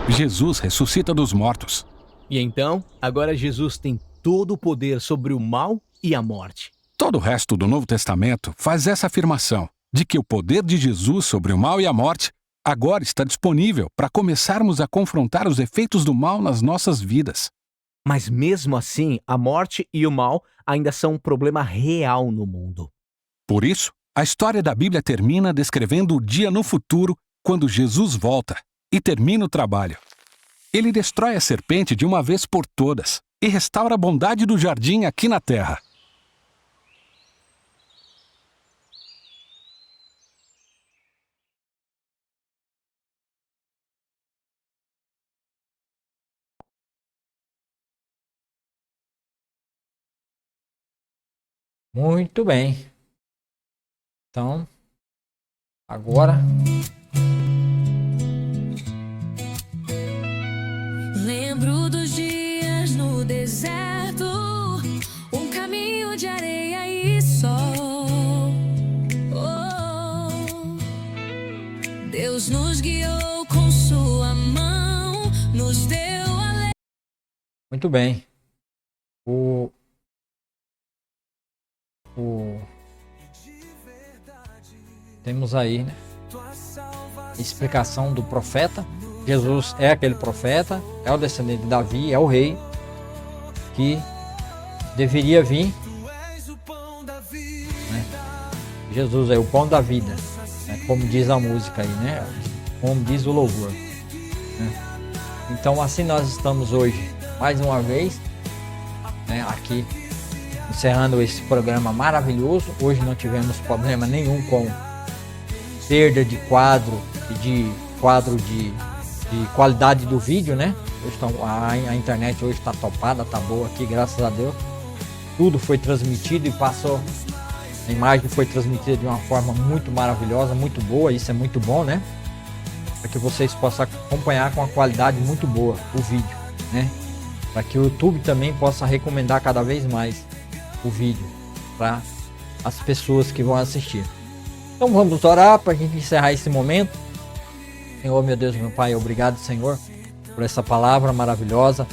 Jesus ressuscita dos mortos. E então, agora Jesus tem todo o poder sobre o mal e a morte. Todo o resto do Novo Testamento faz essa afirmação de que o poder de Jesus sobre o mal e a morte agora está disponível para começarmos a confrontar os efeitos do mal nas nossas vidas. Mas mesmo assim, a morte e o mal ainda são um problema real no mundo. Por isso, a história da Bíblia termina descrevendo o dia no futuro quando Jesus volta e termina o trabalho. Ele destrói a serpente de uma vez por todas e restaura a bondade do jardim aqui na terra. Muito bem. Então, agora Lembro dos dias no deserto, um caminho de areia e sol. Oh, Deus nos guiou com sua mão, nos deu a muito bem. Temos aí, né, a explicação do profeta. Jesus é aquele profeta, é o descendente de Davi, é o rei que deveria vir, né? Jesus é o pão da vida, né? Como diz a música aí, né? Como diz o louvor, né? Então assim nós estamos hoje, mais uma vez, né, aqui, encerrando esse programa maravilhoso. Hoje não tivemos problema nenhum com perda de quadro e de qualidade do vídeo, né? A internet hoje está topada, tá boa aqui, graças a Deus. Tudo foi transmitido e passou. A imagem foi transmitida de uma forma muito maravilhosa, muito boa. Isso é muito bom, né? Para que vocês possam acompanhar com uma qualidade muito boa o vídeo, né? Para que o YouTube também possa recomendar cada vez mais o vídeo para as pessoas que vão assistir. Então vamos orar para a gente encerrar esse momento. Senhor, meu Deus, meu Pai, obrigado, Senhor, por essa palavra maravilhosa.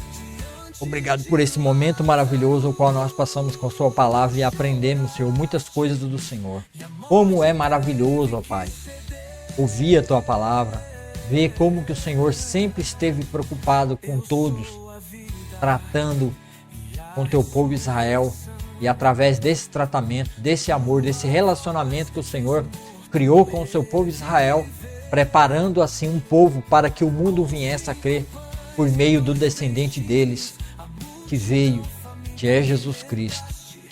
Obrigado por esse momento maravilhoso, o qual nós passamos com sua palavra e aprendemos, Senhor, muitas coisas do Senhor. Como é maravilhoso, ó Pai, ouvir a tua palavra, ver como que o Senhor sempre esteve preocupado com todos, tratando com teu povo Israel. E através desse tratamento, desse amor, desse relacionamento que o Senhor criou com o seu povo Israel, preparando assim um povo para que o mundo viesse a crer por meio do descendente deles, que veio, que é Jesus Cristo.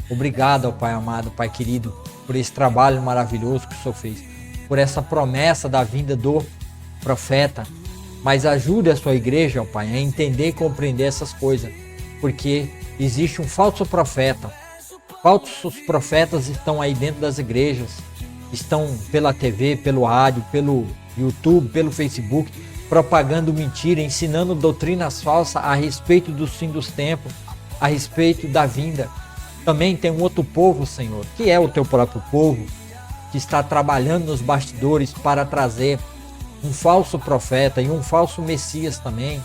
Obrigado, ó Pai amado, Pai querido, por esse trabalho maravilhoso que o Senhor fez, por essa promessa da vinda do profeta. Mas ajude a sua igreja, ó Pai, a entender e compreender essas coisas, porque existe um falso profeta. Falsos profetas estão aí dentro das igrejas, estão pela TV, pelo rádio, pelo YouTube, pelo Facebook, propagando mentira, ensinando doutrinas falsas a respeito do fim dos tempos, a respeito da vinda. Também tem um outro povo, Senhor, que é o teu próprio povo, que está trabalhando nos bastidores para trazer um falso profeta e um falso Messias também,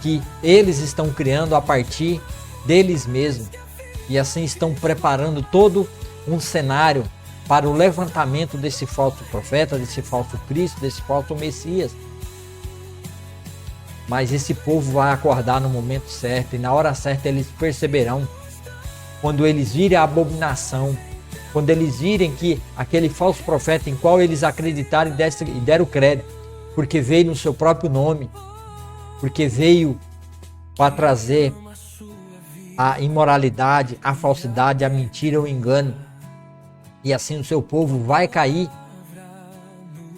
que eles estão criando a partir deles mesmos. E assim estão preparando todo um cenário para o levantamento desse falso profeta, desse falso Cristo, desse falso Messias. Mas esse povo vai acordar no momento certo, e na hora certa eles perceberão, quando eles virem a abominação quando eles virem que aquele falso profeta em qual eles acreditaram e deram crédito, porque veio no seu próprio nome, porque veio para trazer a imoralidade, a falsidade, a mentira, o engano, e assim o seu povo vai cair.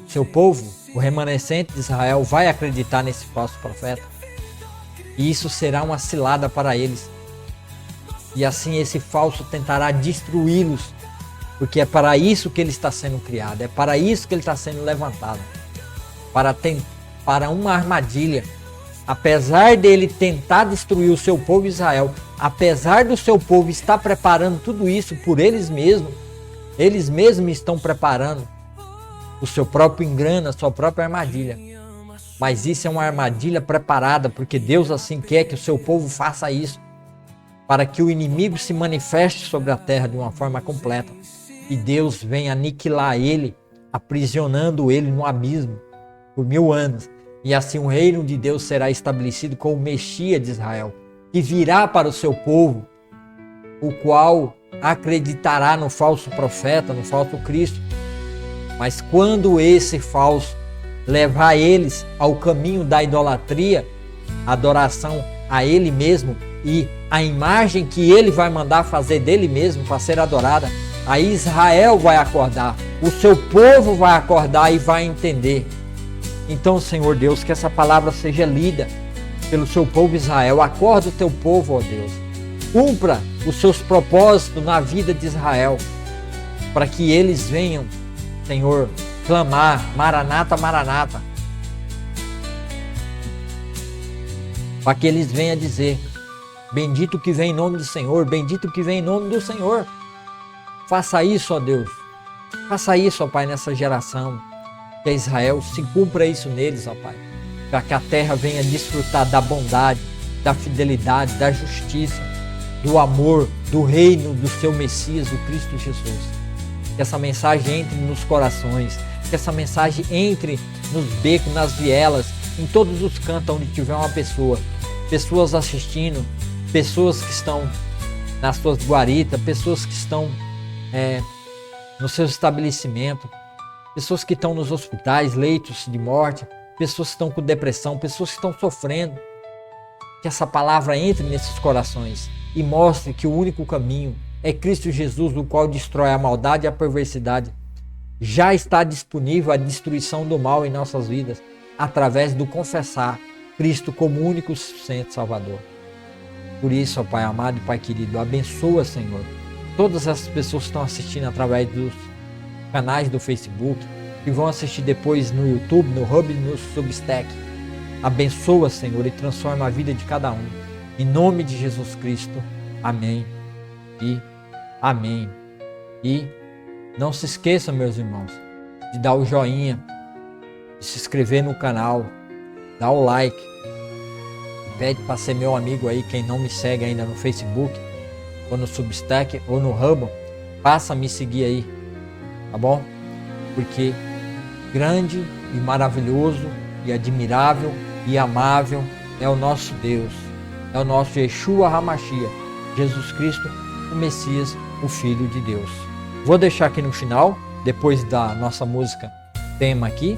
O seu povo, o remanescente de Israel, vai acreditar nesse falso profeta, e isso será uma cilada para eles, e assim esse falso tentará destruí-los, porque é para isso que ele está sendo criado, é para isso que ele está sendo levantado, para uma armadilha. Apesar dele tentar destruir o seu povo Israel, apesar do seu povo estar preparando tudo isso por eles mesmos estão preparando o seu próprio engano, a sua própria armadilha. Mas isso é uma armadilha preparada, porque Deus assim quer que o seu povo faça isso, para que o inimigo se manifeste sobre a terra de uma forma completa. E Deus vem aniquilar ele, aprisionando ele no abismo por 1000 anos. E assim o reino de Deus será estabelecido com o Messias de Israel, que virá para o seu povo, o qual acreditará no falso profeta, no falso Cristo. Mas quando esse falso levar eles ao caminho da idolatria, adoração a ele mesmo e a imagem que ele vai mandar fazer dele mesmo para ser adorada, aí Israel vai acordar, o seu povo vai acordar e vai entender. Então, Senhor Deus, que essa palavra seja lida pelo seu povo Israel. Acorda o teu povo, ó Deus. Cumpra os seus propósitos na vida de Israel, para que eles venham, Senhor, clamar, Maranata, Maranata. Para que eles venham dizer, bendito que vem em nome do Senhor, bendito que vem em nome do Senhor. Faça isso, ó Deus. Faça isso, ó Pai, nessa geração. Que Israel se cumpra isso neles, ó Pai, para que a terra venha desfrutar da bondade, da fidelidade, da justiça, do amor, do reino do seu Messias, o Cristo Jesus. Que essa mensagem entre nos corações, que essa mensagem entre nos becos, nas vielas, em todos os cantos onde tiver uma pessoa, pessoas assistindo, pessoas que estão nas suas guaritas, pessoas que estão no seu estabelecimento, pessoas que estão nos hospitais, leitos de morte, pessoas que estão com depressão, pessoas que estão sofrendo. Que essa palavra entre nesses corações e mostre que o único caminho é Cristo Jesus, o qual destrói a maldade e a perversidade. Já está disponível a destruição do mal em nossas vidas, através do confessar Cristo como único e suficiente Salvador. Por isso, ó Pai amado e Pai querido, abençoa, Senhor, todas essas pessoas que estão assistindo através dos canais do Facebook, que vão assistir depois no YouTube, no Hub e no Substack. Abençoa, Senhor, e transforma a vida de cada um. Em nome de Jesus Cristo. Amém e amém. E não se esqueça, meus irmãos, de dar o joinha, de se inscrever no canal, dar o like. Pede para ser meu amigo aí, quem não me segue ainda no Facebook, ou no Substack, ou no Hub, passa a me seguir aí. Tá bom? Porque grande e maravilhoso e admirável e amável é o nosso Deus, é o nosso Yeshua HaMashiach, Jesus Cristo, o Messias, o Filho de Deus. Vou deixar aqui no final, depois da nossa música tema aqui,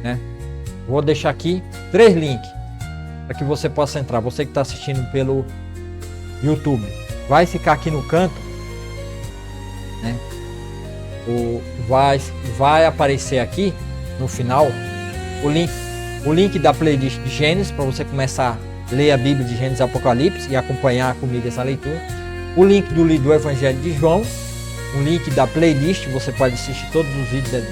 né? Vou deixar aqui 3 links para que você possa entrar. Você que está assistindo pelo YouTube, vai ficar aqui no canto, né? Vai aparecer aqui no final o link da playlist de Gênesis, para você começar a ler a Bíblia de Gênesis e Apocalipse e acompanhar comigo essa leitura. O link do Evangelho de João, um link da playlist, você pode assistir todos os vídeos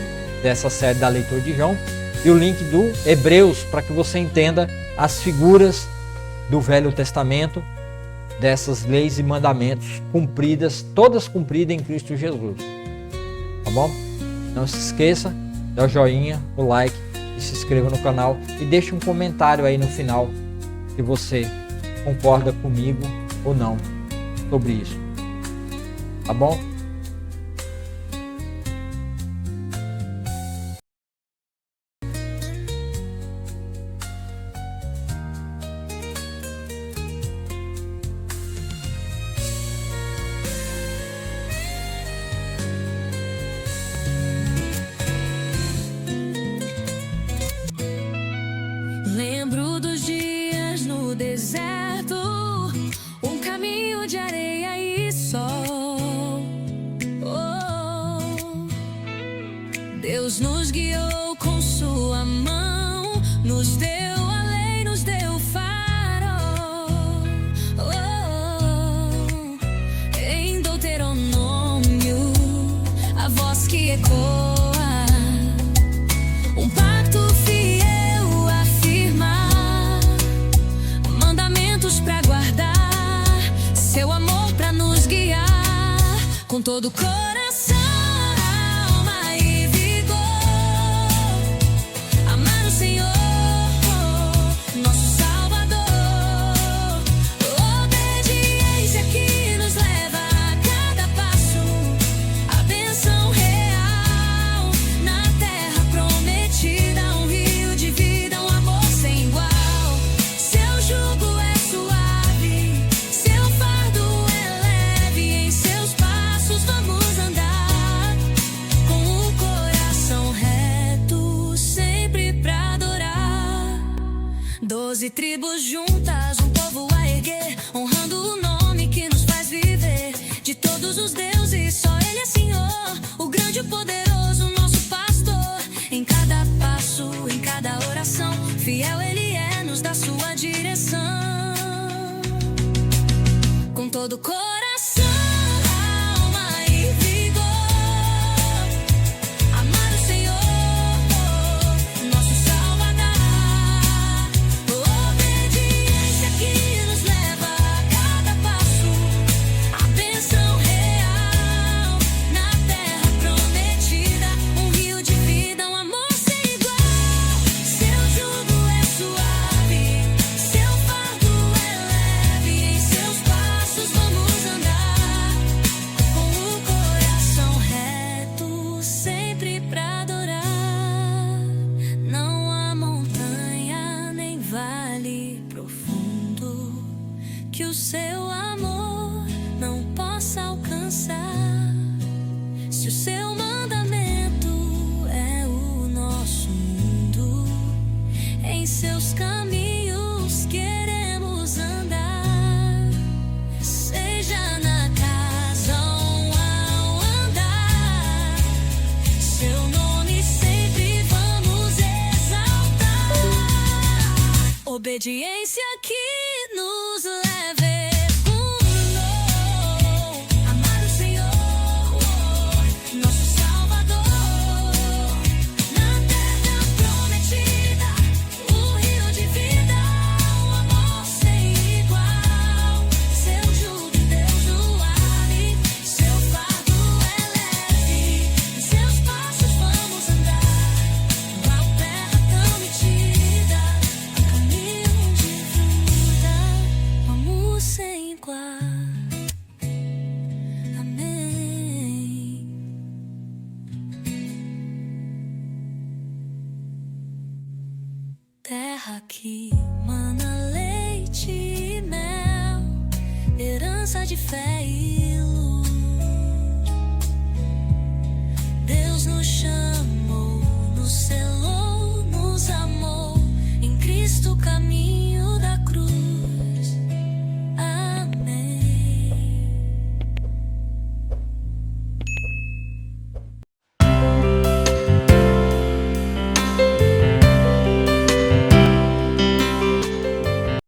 dessa série da leitura de João, e o link do Hebreus, para que você entenda as figuras do Velho Testamento, dessas leis e mandamentos cumpridas, todas cumpridas em Cristo Jesus. Tá bom? Não se esqueça, dá o joinha, o like e se inscreva no canal e deixe um comentário aí no final se você concorda comigo ou não sobre isso. Tá bom? deserto, um caminho de areia e sol. Oh, Deus nos guiou com sua mão, nos deu a lei, nos deu o farol. Oh, em Deuteronômio, a voz que ecoa, um pacto fiel a firmar, mandamentos pra guardar, seu amor pra nos guiar, com todo o coração, alma e vigor. Amar o Senhor, nosso Salvador. Obediência que nos leva a cada passo, a bênção real na terra prometida, um rio de vida, um amor sem igual. Seu jugo é suave, seu fardo é leve, em seus passos vamos andar, com o coração reto, sempre pra adorar. 12 tribos juntas, um povo a erguer, honrando o nome que nos faz viver. De todos os deuses, só Ele é Senhor, o grande e poderoso, nosso pastor. Em cada passo, em cada oração, fiel Ele é, nos dá sua direção. Com todo o coração, alma e vigor. Amar o Senhor, nosso Salvador. Obediência que nos leva a cada passo, a bênção real na terra prometida, um rio de vida, um amor sem igual. Seu jugo é suave, seu fardo é leve, em seus passos vamos andar, com o coração reto, sempre pra adorar. Não há montanha nem vale profundo que o seu amor não possa alcançar. Se o seu mandamento é o nosso mundo, em seus caminhos queremos andar. Seja na casa ou ao andar, seu nome sempre vamos exaltar. Obediência que nos leve fundo. Amar o Senhor, nosso Salvador. Na terra prometida, o rio de vida, um amor sem igual. Seu jugo Deus suave, seu fardo é leve, em seus passos vamos andar, qual terra prometida, caminho de vida, amor sem igual. Amém. Terra que mana leite e mel, herança de fé e luz.